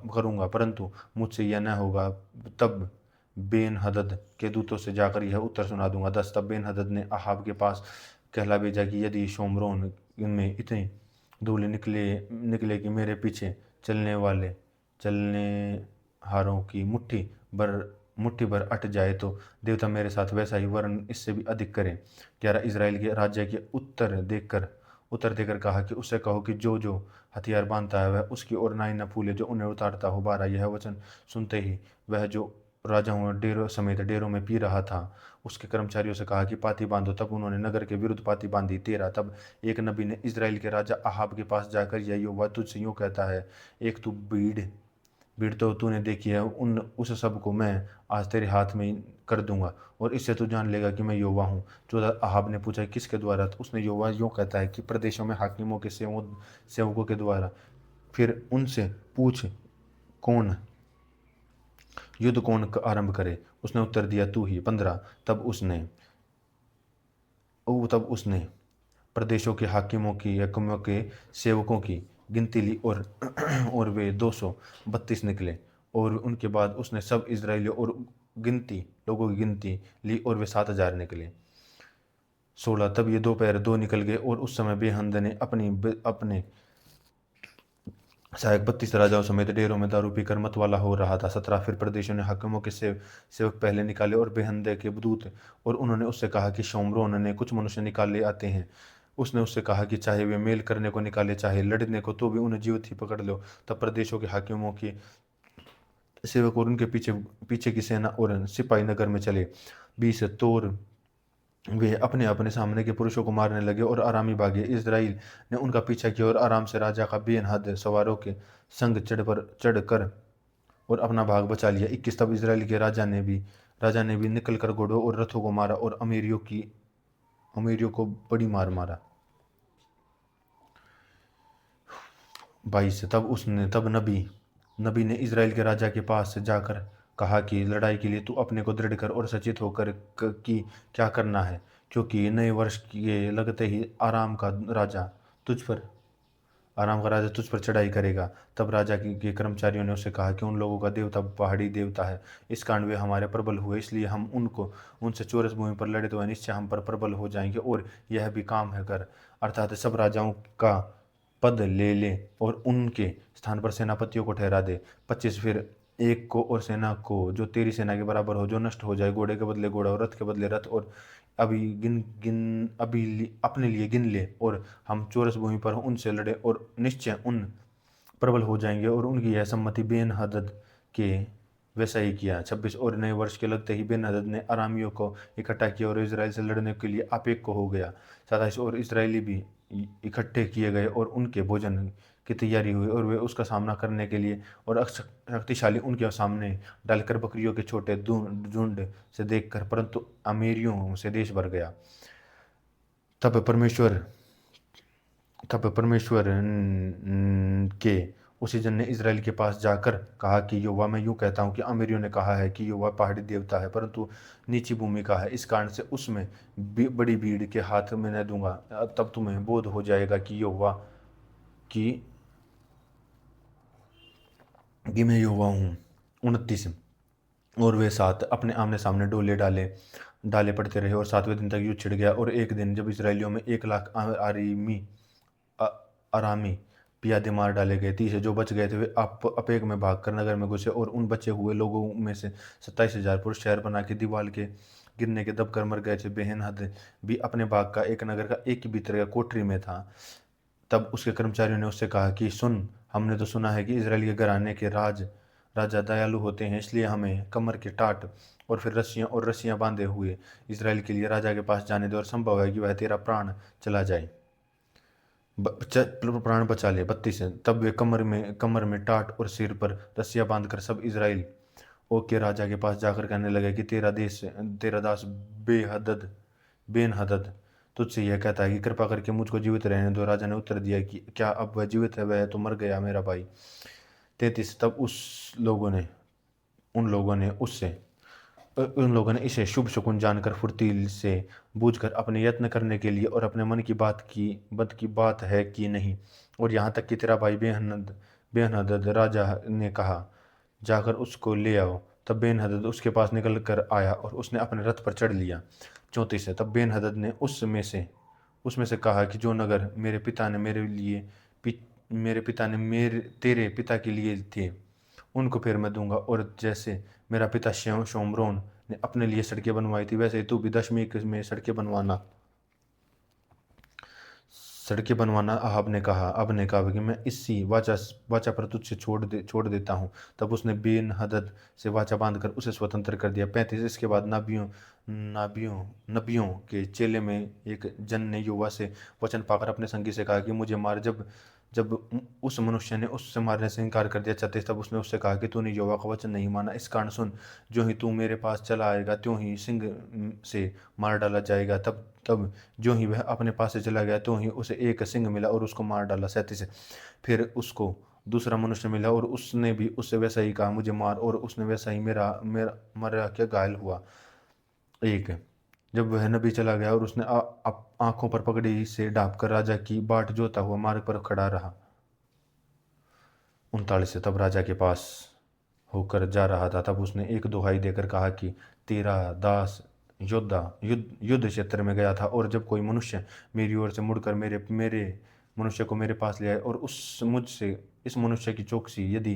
Speaker 1: करूँगा, परंतु मुझसे यह न होगा। तब बेन हदद के दूतों से जाकर यह उत्तर सुना दूंगा। 10 तब बेन हदद ने अहाब के पास कहला भेजा कि यदि शोमरोन में इतनी धूल निकले कि मेरे पीछे चलने हारों की मुट्ठी भर अट जाए, तो देवता मेरे साथ वैसा ही वरन इससे भी अधिक करें। 11 इज़राइल के राज्य के उत्तर देकर कहा कि उससे कहो कि जो हथियार बांधता है वह उसकी ओर नाई न फूले जो उन्हें उतारता हो। 12 यह वचन सुनते ही वह जो राजाओं और डेरों में पी रहा था उसके कर्मचारियों से कहा कि पाती बांधो। तब उन्होंने नगर के विरुद्ध पाती बांधी। 13 तब एक नबी ने इज़राइल के राजा अहाब के पास जाकर यह यहोवा तुझसे यूँ कहता है, एक तू भीड़ तो तूने देखी है, उस सब को मैं आज तेरे हाथ में कर दूंगा, और इससे तू जान लेगा कि मैं यहोवा हूँ। 14 अहाब ने पूछा किसके द्वारा? तो उसने यहोवा यूँ कहता है कि प्रदेशों में हाकिमों के सेवकों के द्वारा। फिर उनसे पूछ युद्ध कौन आरंभ करे? उसने उत्तर दिया, तू ही। 15 तब उसने प्रदेशों के हाकिमों के सेवकों की गिनती ली, और वे 232 निकले। और उनके बाद उसने सब इजरायलियों और लोगों की गिनती ली, और वे 7,000 निकले। 16 तब ये दोपहर 2 निकल गए और उस समय बेहद ने अपने सहायक 32 राजाओं समेत डेरों में दारू पीकर मतवाला हो रहा था। 17 फिर प्रदेशों ने हाकिमों के सेवक पहले निकाले और बेहंदे के दूत, और उन्होंने उससे कहा कि शोम्रोन ने कुछ मनुष्य निकाले आते हैं। उसने उससे कहा कि चाहे वे मेल करने को निकाले चाहे लड़ने को, तो भी उन्हें जीवित ही पकड़ लो। तब प्रदेशों के हाकिमों के सेवक और उनके पीछे पीछे की सेना और सिपाही नगर में चले। 20 तोर वे अपने अपने सामने के पुरुषों को मारने लगे और आरामी भागे। इज़राइल ने उनका पीछा किया और आराम से राजा का बेनहद सवारों के संग चढ़कर और अपना भाग बचा लिया। 21 तब इज़राइल के राजा ने भी निकलकर घोड़ों और रथों को मारा और अमीरियों को बड़ी मार मारा। 22 तब नबी ने इज़राइल के राजा के पास से जाकर कहा कि लड़ाई के लिए तू अपने को दृढ़ कर और सचेत होकर कि क्या करना है, क्योंकि नए वर्ष के लगते ही आराम का राजा तुझ पर चढ़ाई करेगा। तब राजा के कर्मचारियों ने उससे कहा कि उन लोगों का देवता पहाड़ी देवता है, इस कारण वे हमारे प्रबल हुए, इसलिए हम उनसे चौरस भूमि पर लड़े तो वह निश्चय हम पर प्रबल हो जाएंगे, और यह भी काम है कर, अर्थात सब राजाओं का पद ले ले और उनके स्थान पर सेनापतियों को ठहरा दे। 25 फिर एक को और सेना को जो तेरी सेना के बराबर हो, जो नष्ट हो जाए, घोड़े के बदले घोड़ा और रथ के बदले रथ, और अपने लिए गिन ले, और हम चौरस भूमि पर उनसे लड़े और निश्चय उन प्रबल हो जाएंगे। और उनकी यह सम्मति बेन हदद के वैसा ही किया। 26 और नए वर्ष के लगते ही बेन हदद ने अरामियों को इकट्ठा किया और इजराइल से लड़ने के लिए आपेक को हो गया। 27 और इसराइली भी इकट्ठे किए गए और उनके भोजन की तैयारी हुई, और वे उसका सामना करने के लिए और शक्तिशाली उनके सामने डालकर बकरियों के छोटे झुंड से देखकर, परंतु अमीरियों से देश भर गया। तब परमेश्वर के उसी जन ने इज़राइल के पास जाकर कहा कि यहोवा, मैं यूं कहता हूं कि अमीरियों ने कहा है कि यहोवा पहाड़ी देवता है, परंतु नीची भूमि का है, इस कारण से उसमें बड़ी भीड़ के हाथ में न दूंगा। तब तुम्हें बोध हो जाएगा कि मैं यहोवा हूँ। 29 और वे 7 अपने आमने सामने डोले डाले पड़ते रहे, और 7वें दिन तक युद्ध छिड़ गया। और एक दिन जब इसराइलियों में 1 लाख अरामी पियादे मार डाले गए, 30 जो बच गए थे वे अपेक में भागकर नगर में घुसे, और उन बचे हुए लोगों में से 27,000 पुरुष शहर बना के दीवार के गिरने के दबकर मर गए थे। बेहद भी अपने भाग का एक नगर का एक ही भीतर का कोठरी में था। तब उसके कर्मचारियों ने उससे कहा कि सुन, हमने तो सुना है कि इजराइल के घराने के राजा दयालु होते हैं, इसलिए हमें कमर के टाट और फिर रस्सियां बांधे हुए इजराइल के लिए राजा के पास जाने दे, और संभव है कि वह तेरा प्राण चला जाए, प्राण बचा ले। 32 तब वे कमर में टाट और सिर पर रस्सियां बांधकर सब इजराइल के राजा के पास जाकर कहने लगे कि तेरा दास बेन हदद तुझसे यह कहता है कि कृपा करके मुझको जीवित रहने दो। राजा ने उत्तर दिया कि क्या अब वह जीवित है? वह तो मर गया मेरा भाई। 33 तब उन लोगों ने इसे शुभ शकुन जानकर फुर्ती से बूझकर अपने यत्न करने के लिए और अपने मन की बात है कि नहीं, और यहाँ तक कि तेरा भाई बेनहदद राजा ने कहा जाकर उसको ले आओ। तब बेनहदद उसके पास निकल कर आया और उसने अपने रथ पर चढ़ लिया। 34 तब बेनहदद ने उसमें से कहा कि जो नगर मेरे पिता ने तेरे पिता के लिए थे उनको फिर मैं दूंगा, और जैसे मेरा पिता शोम्रोन ने अपने लिए सड़कें बनवाई थी, वैसे ही तू भी दशमीक में सड़कें बनवाना। अब ने कहा कि मैं इसी वाचा पर तुझसे छोड़ देता हूँ। तब उसने बेन हदद से वाचा बांधकर उसे स्वतंत्र कर दिया। 35 इसके बाद नबियों के चेले में एक जन ने युवा से वचन पाकर अपने संगी से कहा कि मुझे मार। जब उस मनुष्य ने उससे मारने से इनकार कर दिया। 36 तब उसने उससे कहा कि तूने यहोवा का वचन नहीं माना, इस कारण सुन, जो ही तू मेरे पास चला आएगा त्यों ही सिंह से मार डाला जाएगा। तब जो ही वह अपने पास से चला गया त्यों ही उसे एक सिंह मिला और उसको मार डाला। 37 फिर उसको दूसरा मनुष्य मिला और उसने भी उससे वैसा ही कहा, मुझे मार, और उसने वैसा ही मरा क्या घायल हुआ। जब वह नबी चला गया और उसने आंखों पर पगड़ी से ढांपकर राजा की बाट जोता हुआ मार्ग पर खड़ा रहा। 39 तब राजा के पास होकर जा रहा था, तब उसने एक दुहाई देकर कहा कि तेरा दास योद्धा युद्ध क्षेत्र में गया था, और जब कोई मनुष्य मेरी ओर से मुड़कर मेरे मेरे मनुष्य को मेरे पास ले आए और उस मुझसे इस मनुष्य की चौकसी यदि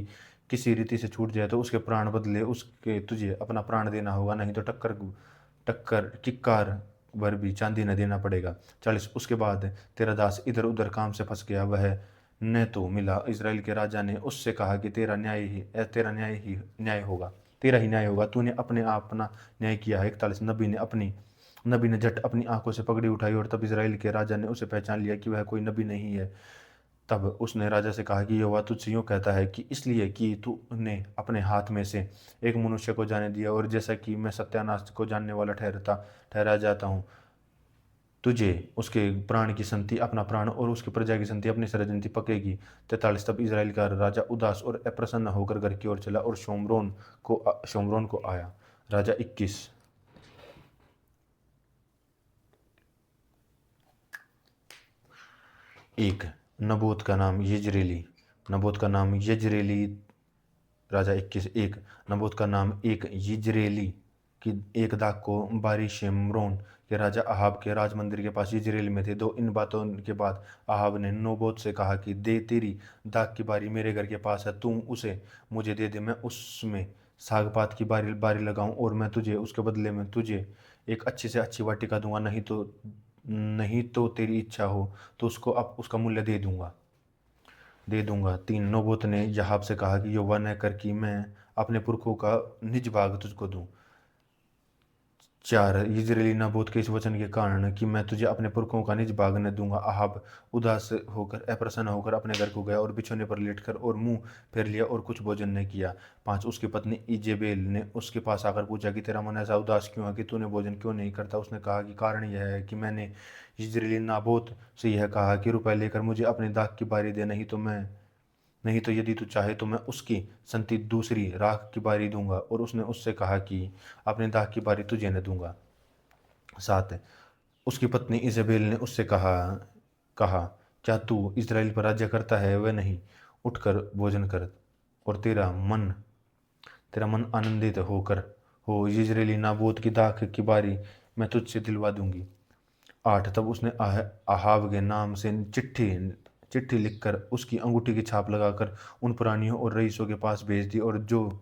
Speaker 1: किसी रीति से छूट जाए तो उसके प्राण बदले उसके तुझे अपना प्राण देना होगा, नहीं तो टक्कर टक्कर किक्कार भर भी चांदी न देना पड़ेगा। 40 उसके बाद तेरा दास इधर उधर काम से फंस गया, वह न तो मिला। इज़राइल के राजा ने उससे कहा कि तेरा न्याय होगा, तेरा ही न्याय होगा, तूने अपने आप अपना न्याय किया है। 41 नबी ने झट अपनी आंखों से पगड़ी उठाई, और तब इज़राइल के राजा ने उसे पहचान लिया कि वह कोई नबी नहीं है। तब उसने राजा से कहा कि यहोवा तुझसे यूँ कहता है कि इसलिए कि तूने अपने हाथ में से एक मनुष्य को जाने दिया, और जैसा कि मैं सत्यानाश को जानने वाला ठहरा जाता हूँ, तुझे उसके प्राण की संति अपना प्राण और उसकी प्रजा की संति अपनी सरजंती पकेगी। 43 तब इज़राइल का राजा उदास और अप्रसन्न होकर घर की ओर चला और शोम्रोन को आया। राजा 21। एक नबोत का नाम यजरेली। राजा 21। एक नबोत का नाम एक यिज्रेली की एक दाख को बारी शेमरोन के राजा अहाब के राज मंदिर के पास यिज्रेल में थे। इन बातों के बाद अहाब ने नबोत से कहा कि दे, तेरी दाख की बारी मेरे घर के पास है, तुम उसे मुझे दे दे, मैं उसमें सागपात की बारी बारी लगाऊं, और मैं तुझे उसके बदले में तुझे एक अच्छी से अच्छी वाटिका दूंगा, नहीं तो तेरी इच्छा हो तो उसको अब उसका मूल्य दे दूंगा। 3 नबोत ने याहाब से कहा कि यहोवा न कर कि मैं अपने पुरखों का निज भाग तुझको दूं। 4 यिज्रेली नबोत के इस वचन के कारण कि मैं तुझे अपने पुरखों का निज भाग न दूंगा, अहाब उदास होकर अप्रसन्न होकर अपने घर को गया और बिछौने पर लेटकर और मुंह फेर लिया और कुछ भोजन न किया। 5 उसकी पत्नी इजेबेल ने उसके पास आकर पूछा कि तेरा मन ऐसा उदास क्यों है कि तूने भोजन क्यों नहीं करता। उसने कहा कि कारण यह है कि मैंने यिज्रेली नाबोत से यह कहा कि रुपए लेकर मुझे अपनी दाख की बारी दे, नहीं तो यदि तू चाहे तो मैं उसकी संति दूसरी राख की बारी दूंगा। और उसने उससे कहा कि अपनी दाख की बारी तुझे न दूंगा। 7 उसकी पत्नी इजेबेल ने उससे कहा कहा क्या तू इज़राइल पर राज्य करता है? वह नहीं, उठकर भोजन कर और तेरा मन आनंदित हो यिज्रेली नाबोत की दाख की बारी मैं तुझसे दिलवा दूंगी। 8 तब उसने अहाब के नाम से चिट्ठी लिखकर उसकी अंगूठी की छाप लगाकर उन पुरानियों और रईसों के पास भेज दी, और जो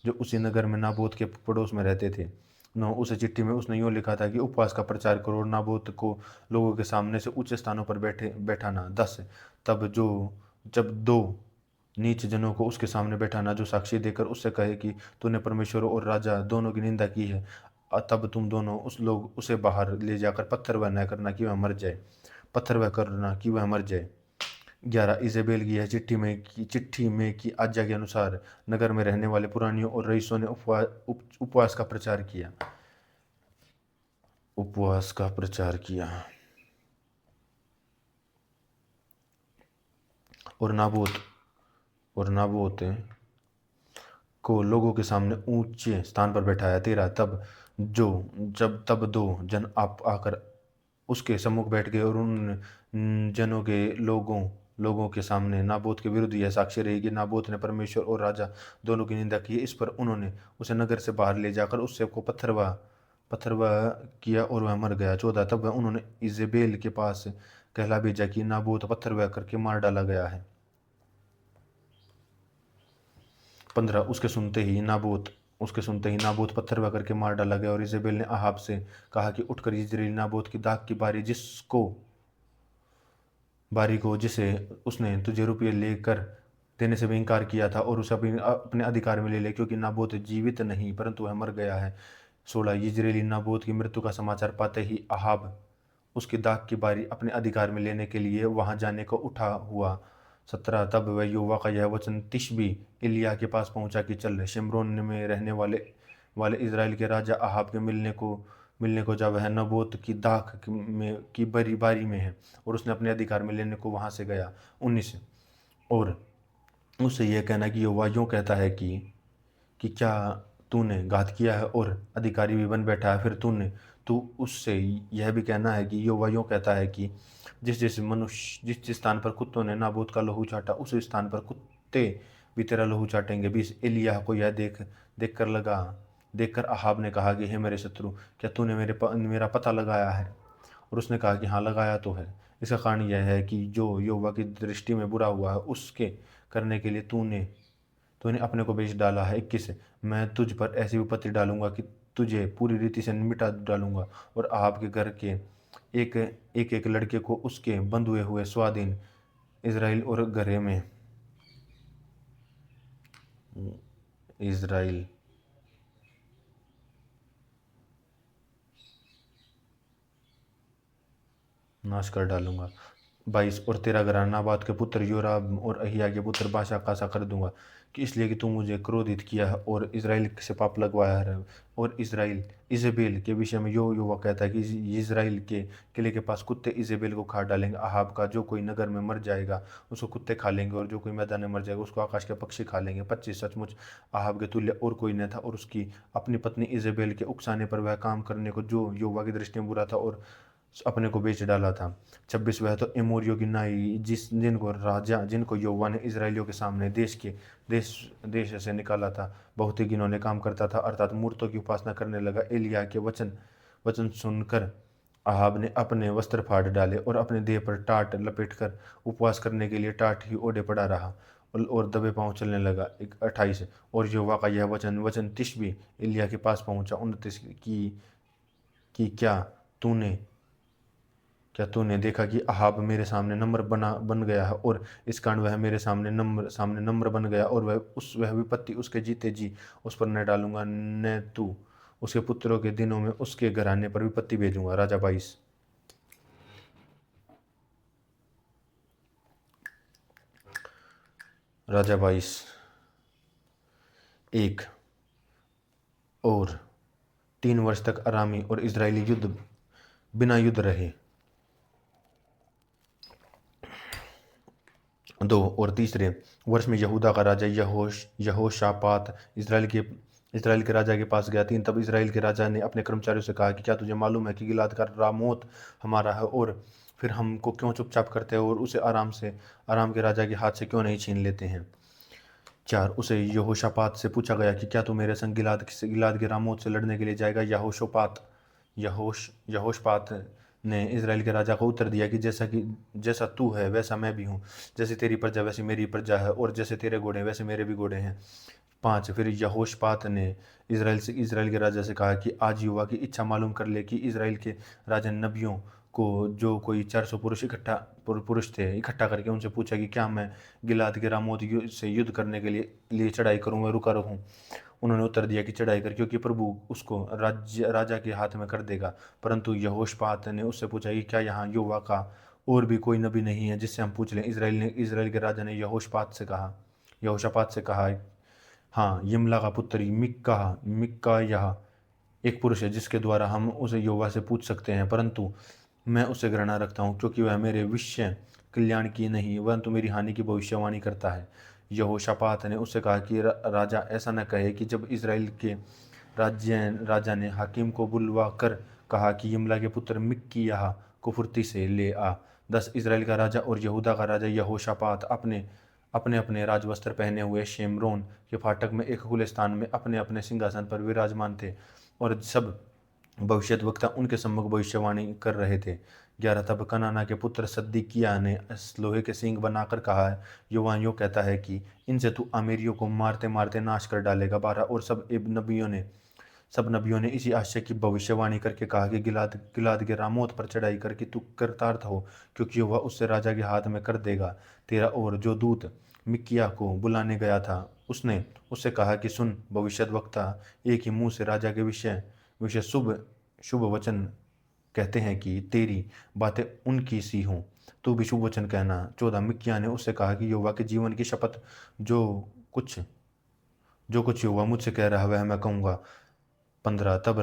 Speaker 1: जो उसी नगर में नाबोत के पड़ोस में रहते थे। 9 उस चिट्ठी में उसने यूँ लिखा था कि उपवास का प्रचार करो और नाबोत को लोगों के सामने से ऊंचे स्थानों पर बैठाना। 10 तब जब दो नीच जनों को उसके सामने बैठाना जो साक्षी देकर उससे कहे कि तूने परमेश्वर और राजा दोनों की निंदा की है, तब तुम दोनों उसे बाहर ले जाकर पत्थर वह करना कि वह मर जाए। 11 इजेबेल की यह चिट्ठी में की आज्ञा के अनुसार नगर में रहने वाले पुरानियों और रईसों ने उपवास का प्रचार किया। और नाबोत को लोगों के सामने ऊंचे स्थान पर बैठाया। 13 तब दो जन आप आकर उसके सम्मुख बैठ गए, और उन जनों के लोगों के सामने नाबोत के विरुद्ध यह साक्ष्य रही कि नाबोत ने परमेश्वर और राजा दोनों की निंदा की। इस पर उन्होंने उसे नगर से बाहर ले जाकर उससे को पत्थरवाह किया और वह मर गया। 14 तब उन्होंने इजेबेल के पास कहला भेजा कि नाबोत पत्थरवाह करके मार डाला गया है। 15 उसके सुनते ही नाबोत पत्थरवाह करके मार डाला गया। और इजेबेल ने अहाब से कहा कि उठकर यिज्रेली नाबोत की दाख की बारी को जिसे उसने तुझे रुपये लेकर देने से भी इनकार किया था, और उसे अपने अधिकार में ले ले, क्योंकि नाबोत जीवित नहीं परंतु वह मर गया है। 16 यिज्रेली नाबोत की मृत्यु का समाचार पाते ही अहाब उसकी दाख की बारी अपने अधिकार में लेने के लिए वहां जाने को उठा हुआ। 17 तब वह यहोवा का यह वचन तिशबी एलिय्याह के पास पहुंचा कि चल, शिमरोन में रहने वाले इज़राइल के राजा अहाब के मिलने को जा, वह नबोत की दाख की बारी में है, और उसने अपने अधिकार में लेने को वहां से गया। 19 और उससे यह कहना कि यहोवा यूँ कहता है कि क्या तूने घात किया है और अधिकारी भी बन बैठा है? फिर तू उससे यह भी कहना है कि यहोवा यूँ कहता है कि जिस स्थान पर कुत्तों ने नाबोत का लहू चाटा, उस स्थान पर कुत्ते भी तेरा लहू चाटेंगे। 20 एलिय्याह को यह देख कर लगा देखकर अहाब ने कहा कि हे मेरे शत्रु, क्या तूने मेरा पता लगाया है? और उसने कहा कि हाँ, लगाया तो है। इसका कारण यह है कि जो यहोवा की दृष्टि में बुरा हुआ है उसके करने के लिए तूने तूने अपने को बेच डाला है। 21, मैं तुझ पर ऐसी विपत्ति डालूंगा कि तुझे पूरी रीति से मिटा डालूंगा और अहाब के घर के एक एक एक लड़के को उसके बंधुए हुए स्वाधीन इज़राइल और घरे में इज़राइल नाश कर डालूंगा। 22, और तेरा घराना नाबात के पुत्र योराम और अहिया के पुत्र बाशा का सा कर दूंगा कि इसलिए कि तू मुझे क्रोधित किया है और इज़राइल से पाप लगवाया है। और इज़राइल इजेबेल के विषय में यो युवा कहता है कि इज़राइल के किले के पास कुत्ते इजेबेल को खा डालेंगे। अहाब का जो कोई नगर में मर जाएगा उसको कुत्ते खा लेंगे और जो कोई मैदान में मर जाएगा उसको आकाश के पक्षी खा लेंगे। 25, सचमुच अहाब के तुल्य और कोई न था और उसकी अपनी पत्नी इजेबेल के उकसाने पर वह काम करने को जो यहोवा की दृष्टि में बुरा था और अपने को बेच डाला था। 26, वह तो एमोरियों की नाई जिनको यहोवा ने इजराइलियों के सामने देश से निकाला था, बहुत ही घिनौने काम करता था, अर्थात मूर्तों की उपासना करने लगा। एलिय्याह के वचन सुनकर अहाब ने अपने वस्त्र फाड़ डाले और अपने देह पर टाट लपेटकर उपवास करने के लिए टाट ही ओढ़े पड़ा रहा और दबे पांव चलने लगा। 28, और यहोवा का यह वचन तिशबी एलिय्याह के पास पहुंचा। 29, कि क्या तूने देखा कि अहाब मेरे सामने नम्र बन गया है और इस कारण वह मेरे सामने नम्र बन गया और वह विपत्ति उसके जीते जी उस पर न डालूंगा, न तू उसके पुत्रों के दिनों में उसके घराने पर विपत्ति भेजूंगा। राजा 22। राजा 22 1, और 3 वर्ष तक अरामी और इजरायली बिना युद्ध रहे। 2, और तीसरे वर्ष में यहूदा का राजा यहोशापात इजराइल के राजा के पास गया। 3, तब इजराइल के राजा ने अपने कर्मचारियों से कहा कि क्या तुझे मालूम है कि गिलाद का रामोत हमारा है, और फिर हमको क्यों चुपचाप करते हो और उसे आराम के राजा के हाथ से क्यों नहीं छीन लेते हैं? 4, उसे यहोशापात से पूछा गया कि क्या तू मेरे संग गिलाद के रामोत से लड़ने के लिए जाएगा? यहोशपात ने इजराइल के राजा को उत्तर दिया कि जैसा तू है वैसा मैं भी हूँ, जैसे तेरी प्रजा वैसी मेरी प्रजा है और जैसे तेरे घोड़े वैसे मेरे भी घोड़े हैं। 5, फिर यहोशपात ने इजराइल के राजा से कहा कि आज युवा की इच्छा मालूम कर ले कि इजराइल के राजा ने नबियों को जो कोई 400 पुरुष थे इकट्ठा करके उनसे पूछा कि क्या मैं गिलाद के रामोत से युद्ध करने के लिए चढ़ाई करूँ या रुका रहूँ? उन्होंने उत्तर दिया कि चढ़ाई कर, क्योंकि प्रभु उसको राजा के हाथ में कर देगा। परंतु यहोशपात ने उससे पूछा कि क्या यहाँ यहोवा का और भी कोई नबी नहीं है जिससे हम पूछ लें? इजराइल के राजा ने यहोशापात से कहा, हाँ, यिमला का पुत्र मिक्का यह एक पुरुष है जिसके द्वारा हम उसे यहोवा से पूछ सकते हैं, परंतु मैं उससे घृणा रखता हूँ क्योंकि वह मेरे विषय कल्याण की नहीं परंतु मेरी हानि की भविष्यवाणी करता है। यहोशापात ने उससे कहा कि राजा ऐसा न कहे कि जब इजराइल के राजा ने हाकिम को बुलवा कर कहा कि यिमला के पुत्र मिक्किय्याह को फुर्ती से ले आ। 10, इजराइल का राजा और यहूदा का राजा यहोशापात अपने अपने राजवस्त्र पहने हुए शेमरोन के फाटक में एक खुले स्थान में अपने अपने सिंहासन पर विराजमान थे और सब भविष्यद्वक्ता उनके सम्मुख भविष्यवाणी कर रहे थे। 11, तब कनाना के पुत्र सद्दीकिय्याह ने लोहे के सींग बनाकर कहा है, युवा यूँ कहता है कि इनसे तू अमीरियों को मारते मारते नाश कर डालेगा। 12, और सब नबियों ने इसी आशय की भविष्यवाणी करके कहा कि गिलाद के रामोत पर चढ़ाई करके तू कृतार्थ हो, क्योंकि वह उससे राजा के हाथ में कर देगा। 13, और जो दूत मिक्किय्याह को बुलाने गया था उसने उससे कहा कि सुन, भविष्यद्वक्ता एक ही मुंह से राजा के विषय शुभ वचन कहते हैं कि तेरी बातें उनकी सी हों, तू भी शुभ वचन कहना। 14, मिक्किय्याह ने उससे कहा कि यहोवा के जीवन की शपथ, जो कुछ यहोवा मुझसे कह रहा है वह मैं कहूँगा। 15, तब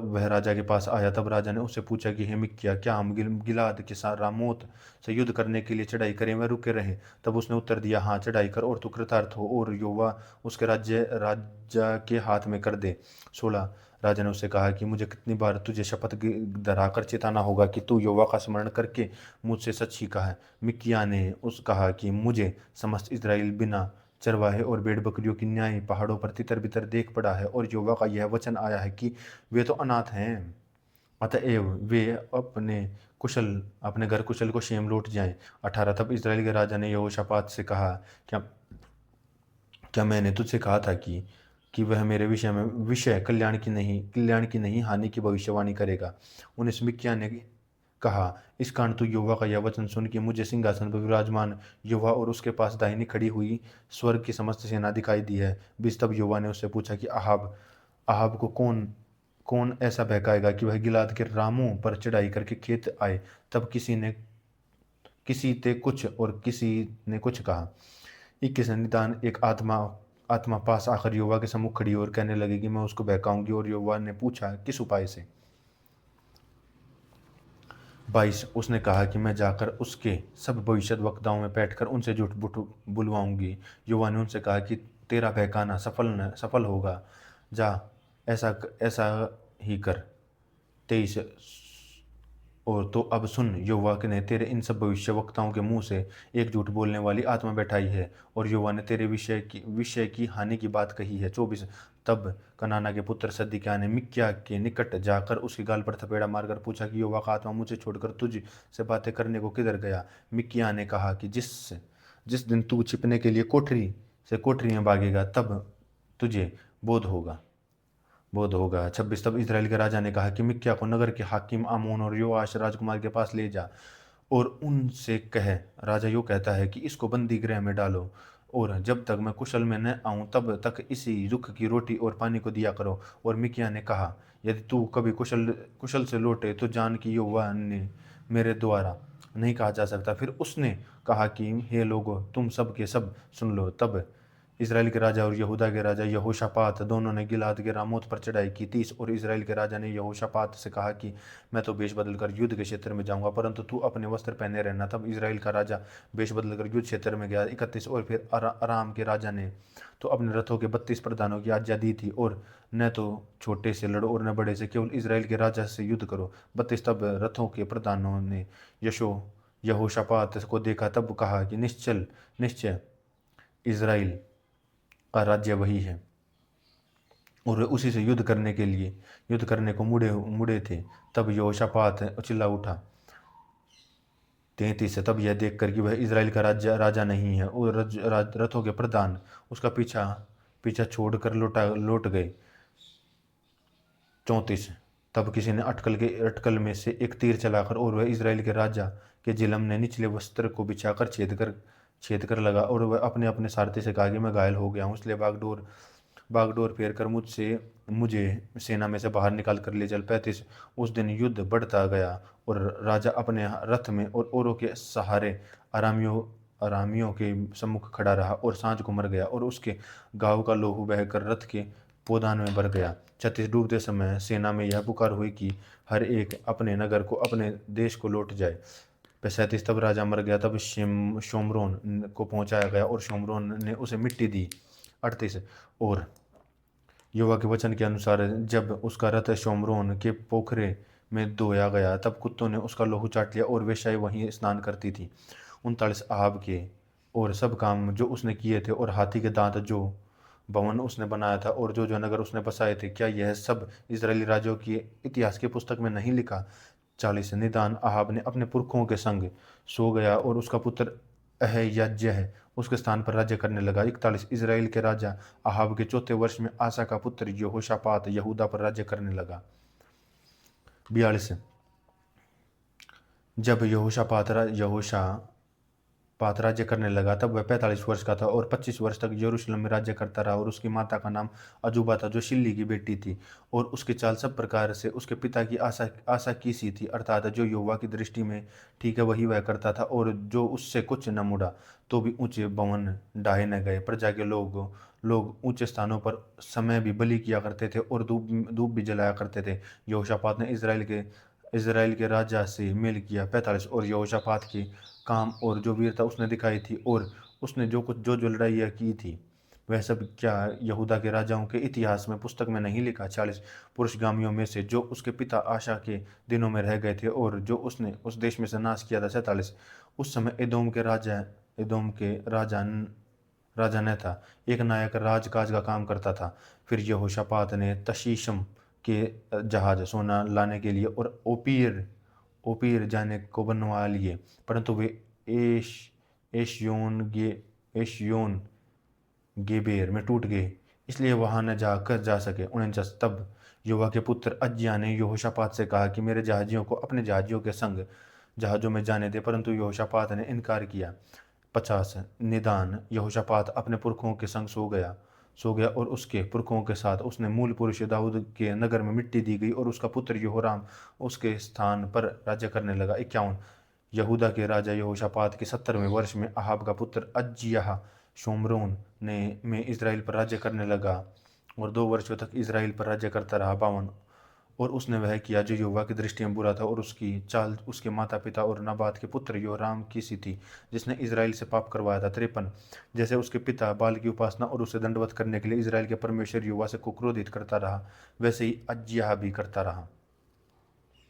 Speaker 1: वह राजा के पास आया। तब राजा ने उससे पूछा कि हे मिक्किय्याह, क्या हम गिलाद के साथ रामोत से युद्ध करने के लिए चढ़ाई करें व रुके रहें? तब उसने उत्तर दिया, हाँ, चढ़ाई कर और तू कृतार्थ हो और यहोवा उसके राजा के हाथ में कर दे। 16, राजा ने उससे कहा कि मुझे कितनी बार तुझे शपथ धराकर चेताना होगा कि तू यहोवा का स्मरण करके मुझसे सच ही कहा है। मिक्किय्याह ने कहा कि मुझे समस्त इस्राएल बिना चरवाहे और भेड़ बकरियों की न्याय पहाड़ों पर तितर बितर देख पड़ा है, और यहोवा का यह वचन आया है कि वे तो अनाथ हैं, अतएव वे अपने घर कुशल को शेम लौट जाएं। 18 तब इस्राएल के राजा ने यहोशापात से कहा, क्या क्या मैंने तुझसे कहा था कि वह मेरे विषय कल्याण की नहीं हानि की भविष्यवाणी करेगा। 19 मिक्किया ने कहा, इस कारण तू यहोवा का यह वचन सुन कि मुझे सिंहासन पर विराजमान यहोवा और उसके पास दाहिनी खड़ी हुई स्वर्ग की समस्त सेना दिखाई दी है। 20 तब यहोवा ने उससे पूछा कि अहाब को कौन कौन ऐसा बहकाएगा कि वह गिलाद के रामों पर चढ़ाई करके खेत आए। तब किसी ते कुछ और किसी ने कुछ कहा। 21 निदान एक आत्मा आत्मा पास आकर यहोवा के सम्मुख खड़ी और कहने लगी कि मैं उसको बहकाऊंगी। और यहोवा ने पूछा, किस उपाय से। 22 उसने कहा कि मैं जाकर उसके सब भविष्यद्वक्ताओं में बैठकर उनसे झूठ बुलवाऊंगी। यहोवा ने उनसे कहा कि तेरा बहकाना सफल होगा, जा ऐसा ऐसा ही कर। 23 और तो अब सुन, यहोवा ने तेरे इन सब भविष्यवक्ताओं के मुंह से एक झूठ बोलने वाली आत्मा बैठाई है, और यहोवा ने तेरे विषय की हानि की बात कही है। 24 तब कनाना के पुत्र सदकिय्याह ने मिक्किया के निकट जाकर उसके गाल पर थपेड़ा मारकर पूछा कि यहोवा का आत्मा मुझे छोड़कर तुझ से बातें करने को किधर गया। मिक्किया ने कहा कि जिस जिस दिन तू छिपने के लिए कोठरी में भागेगा, तब तुझे बोध होगा। 26 तब इस्राएल के राजा ने कहा कि मिक्किया को नगर के हाकिम आमोन और योआश राजकुमार के पास ले जा, और उनसे कह, राजा यो कहता है कि इसको बंदी गृह में डालो, और जब तक मैं कुशल में न आऊं तब तक इसी रुख की रोटी और पानी को दिया करो। और मिक्किया ने कहा, यदि तू कभी कुशल से लौटे तो जान कि यहोवा ने मेरे द्वारा नहीं कहा जा सकता। फिर उसने कहा कि हे लोगों, तुम सब के सब सुन लो। तब इस्राएल के राजा और यहूदा के राजा यहोशापात दोनों ने गिलाद के रामोत पर चढ़ाई की। 30 और इस्राएल के राजा ने यहोशापात से कहा कि मैं तो वेश बदलकर युद्ध के क्षेत्र में जाऊंगा, परंतु तू अपने वस्त्र पहने रहना। तब इस्राएल का राजा वेश बदलकर युद्ध क्षेत्र में गया। 31 और फिर अराम के राजा ने तो अपने रथों के 32 प्रधानों की आज्ञा दी थी, और न तो छोटे से लड़ो और न बड़े से, केवल इस्राएल के राजा से युद्ध करो। 32 तब रथों के प्रधानों ने यहोशापात को देखा, तब कहा कि निश्चय इस्राएल का राज्य वही है, और वे उसी से युद्ध करने को मुड़े थे। तब यहोशापात चिल्ला उठा। 33 तब यह देखकर कि वह इस्राएल का राजा नहीं है, और रथों के प्रधान उसका पीछा छोड़कर लौट गए। 34 तब किसी ने अटकल में से एक तीर चलाकर, और वह इस्राएल के राजा के जिलम ने निचले वस्त्र को बिछाकर छेद कर लगा, और वह अपने अपने सारथी से कहा कि मैं घायल हो गया हूँ, इसलिए बागडोर फेर कर मुझे सेना में से बाहर निकाल कर ले चल। 35 उस दिन युद्ध बढ़ता गया, और राजा अपने रथ में और औरों के सहारे अरामियों के सम्मुख खड़ा रहा, और सांझ को मर गया, और उसके गाँव का लोहू बहकर रथ के पोदान में भर गया। 36 डूबते समय सेना में यह पुकार हुई कि हर एक अपने नगर को, अपने देश को लौट जाए। 37 तब राजा मर गया। तब शोम्रोन को पहुंचाया गया, और शोम्रोन ने उसे मिट्टी दी। 38 और यहोवा के वचन के अनुसार जब उसका रथ शोम्रोन के पोखरे में धोया गया, तब कुत्तों ने उसका लोहू चाट लिया, और वेश्याएं वहीं स्नान करती थी। 39 अहाब के और सब काम जो उसने किए थे, और हाथी के दांत जो भवन उसने बनाया था, और जो नगर उसने बसाए थे, क्या यह सब इस्राएली राजों की इतिहास की पुस्तक में नहीं लिखा। 40 निदान अहाब ने अपने पुरखों के संग सो गया, और उसका पुत्र अहज्याह उसके स्थान पर राज्य करने लगा। 41 इस्राएल के राजा अहाब के 4थे वर्ष में आसा का पुत्र यहोशापात यहूदा पर राज्य करने लगा। 42 जब यहोशापात राज्य करने लगा, तब वह 45 वर्ष का था, और 25 वर्ष तक यरूशलेम में राज्य करता रहा। और उसकी माता का नाम अजूबा था, जो शिल्ली की बेटी थी, और उसकी चाल सब प्रकार से उसके पिता की आशा की सी थी, अर्थात जो यहोवा की दृष्टि में ठीक है वही वह करता था, और जो उससे कुछ न मुड़ा। तो भी ऊंचे भवन ढाए न गए। प्रजा के लोग ऊंचे स्थानों पर समय भी बलि किया करते थे, और धूप भी जलाया करते थे। यहोशापात ने इस्राएल के राजा से मेल किया। 45 और यहोशापात के काम और जो वीरता उसने दिखाई थी, और उसने जो लड़ाइयाँ की थी, वह सब क्या यहूदा के राजाओं के इतिहास में पुस्तक में नहीं लिखा। 40 पुरुषगामियों में से जो उसके पिता आशा के दिनों में रह गए थे, और जो उसने उस देश में से नाश किया था। 47 उस समय एदोम के राजा राजा न था, एक नायक राजकाज का काम करता था। फिर यहोशापात ने तशीशम के जहाज सोना लाने के लिए और ओपीर ओपीर जाने को बनवा लिए, परंतु वे एश एशयोन गे एशयोन गेबेर में टूट गए, इसलिए वहां न जाकर जा सके। 49 तब युवा के पुत्र अज्जिया ने यहोशापात से कहा कि मेरे जहाजियों को अपने जहाजियों के संग जहाजों में जाने दे, परंतु यहोशापात ने इनकार किया। 50 निदान यहोशापात अपने पुरखों के संग सो गया और उसके पुरखों के साथ उसने मूल पुरुष दाऊद के नगर में मिट्टी दी गई और उसका पुत्र यहोराम उसके स्थान पर राज्य करने लगा। 51 यहूदा के राजा यहोशापात के 70वें वर्ष में अहाब का पुत्र अज्जियाह शोम्रोन ने में इज़राइल पर राज्य करने लगा और 2 वर्षों तक इज़राइल पर राज्य करता रहा। 52 और उसने वह किया जो यहोवा की दृष्टि में बुरा था, और उसकी चाल उसके माता पिता और नबात के पुत्र योराम की सी थी, जिसने इज़राइल से पाप करवाया था। 53 जैसे उसके पिता बाल की उपासना और उसे दंडवत करने के लिए इज़राइल के परमेश्वर यहोवा से को क्रोधित करता रहा, वैसे ही अज्जियाह भी करता रहा।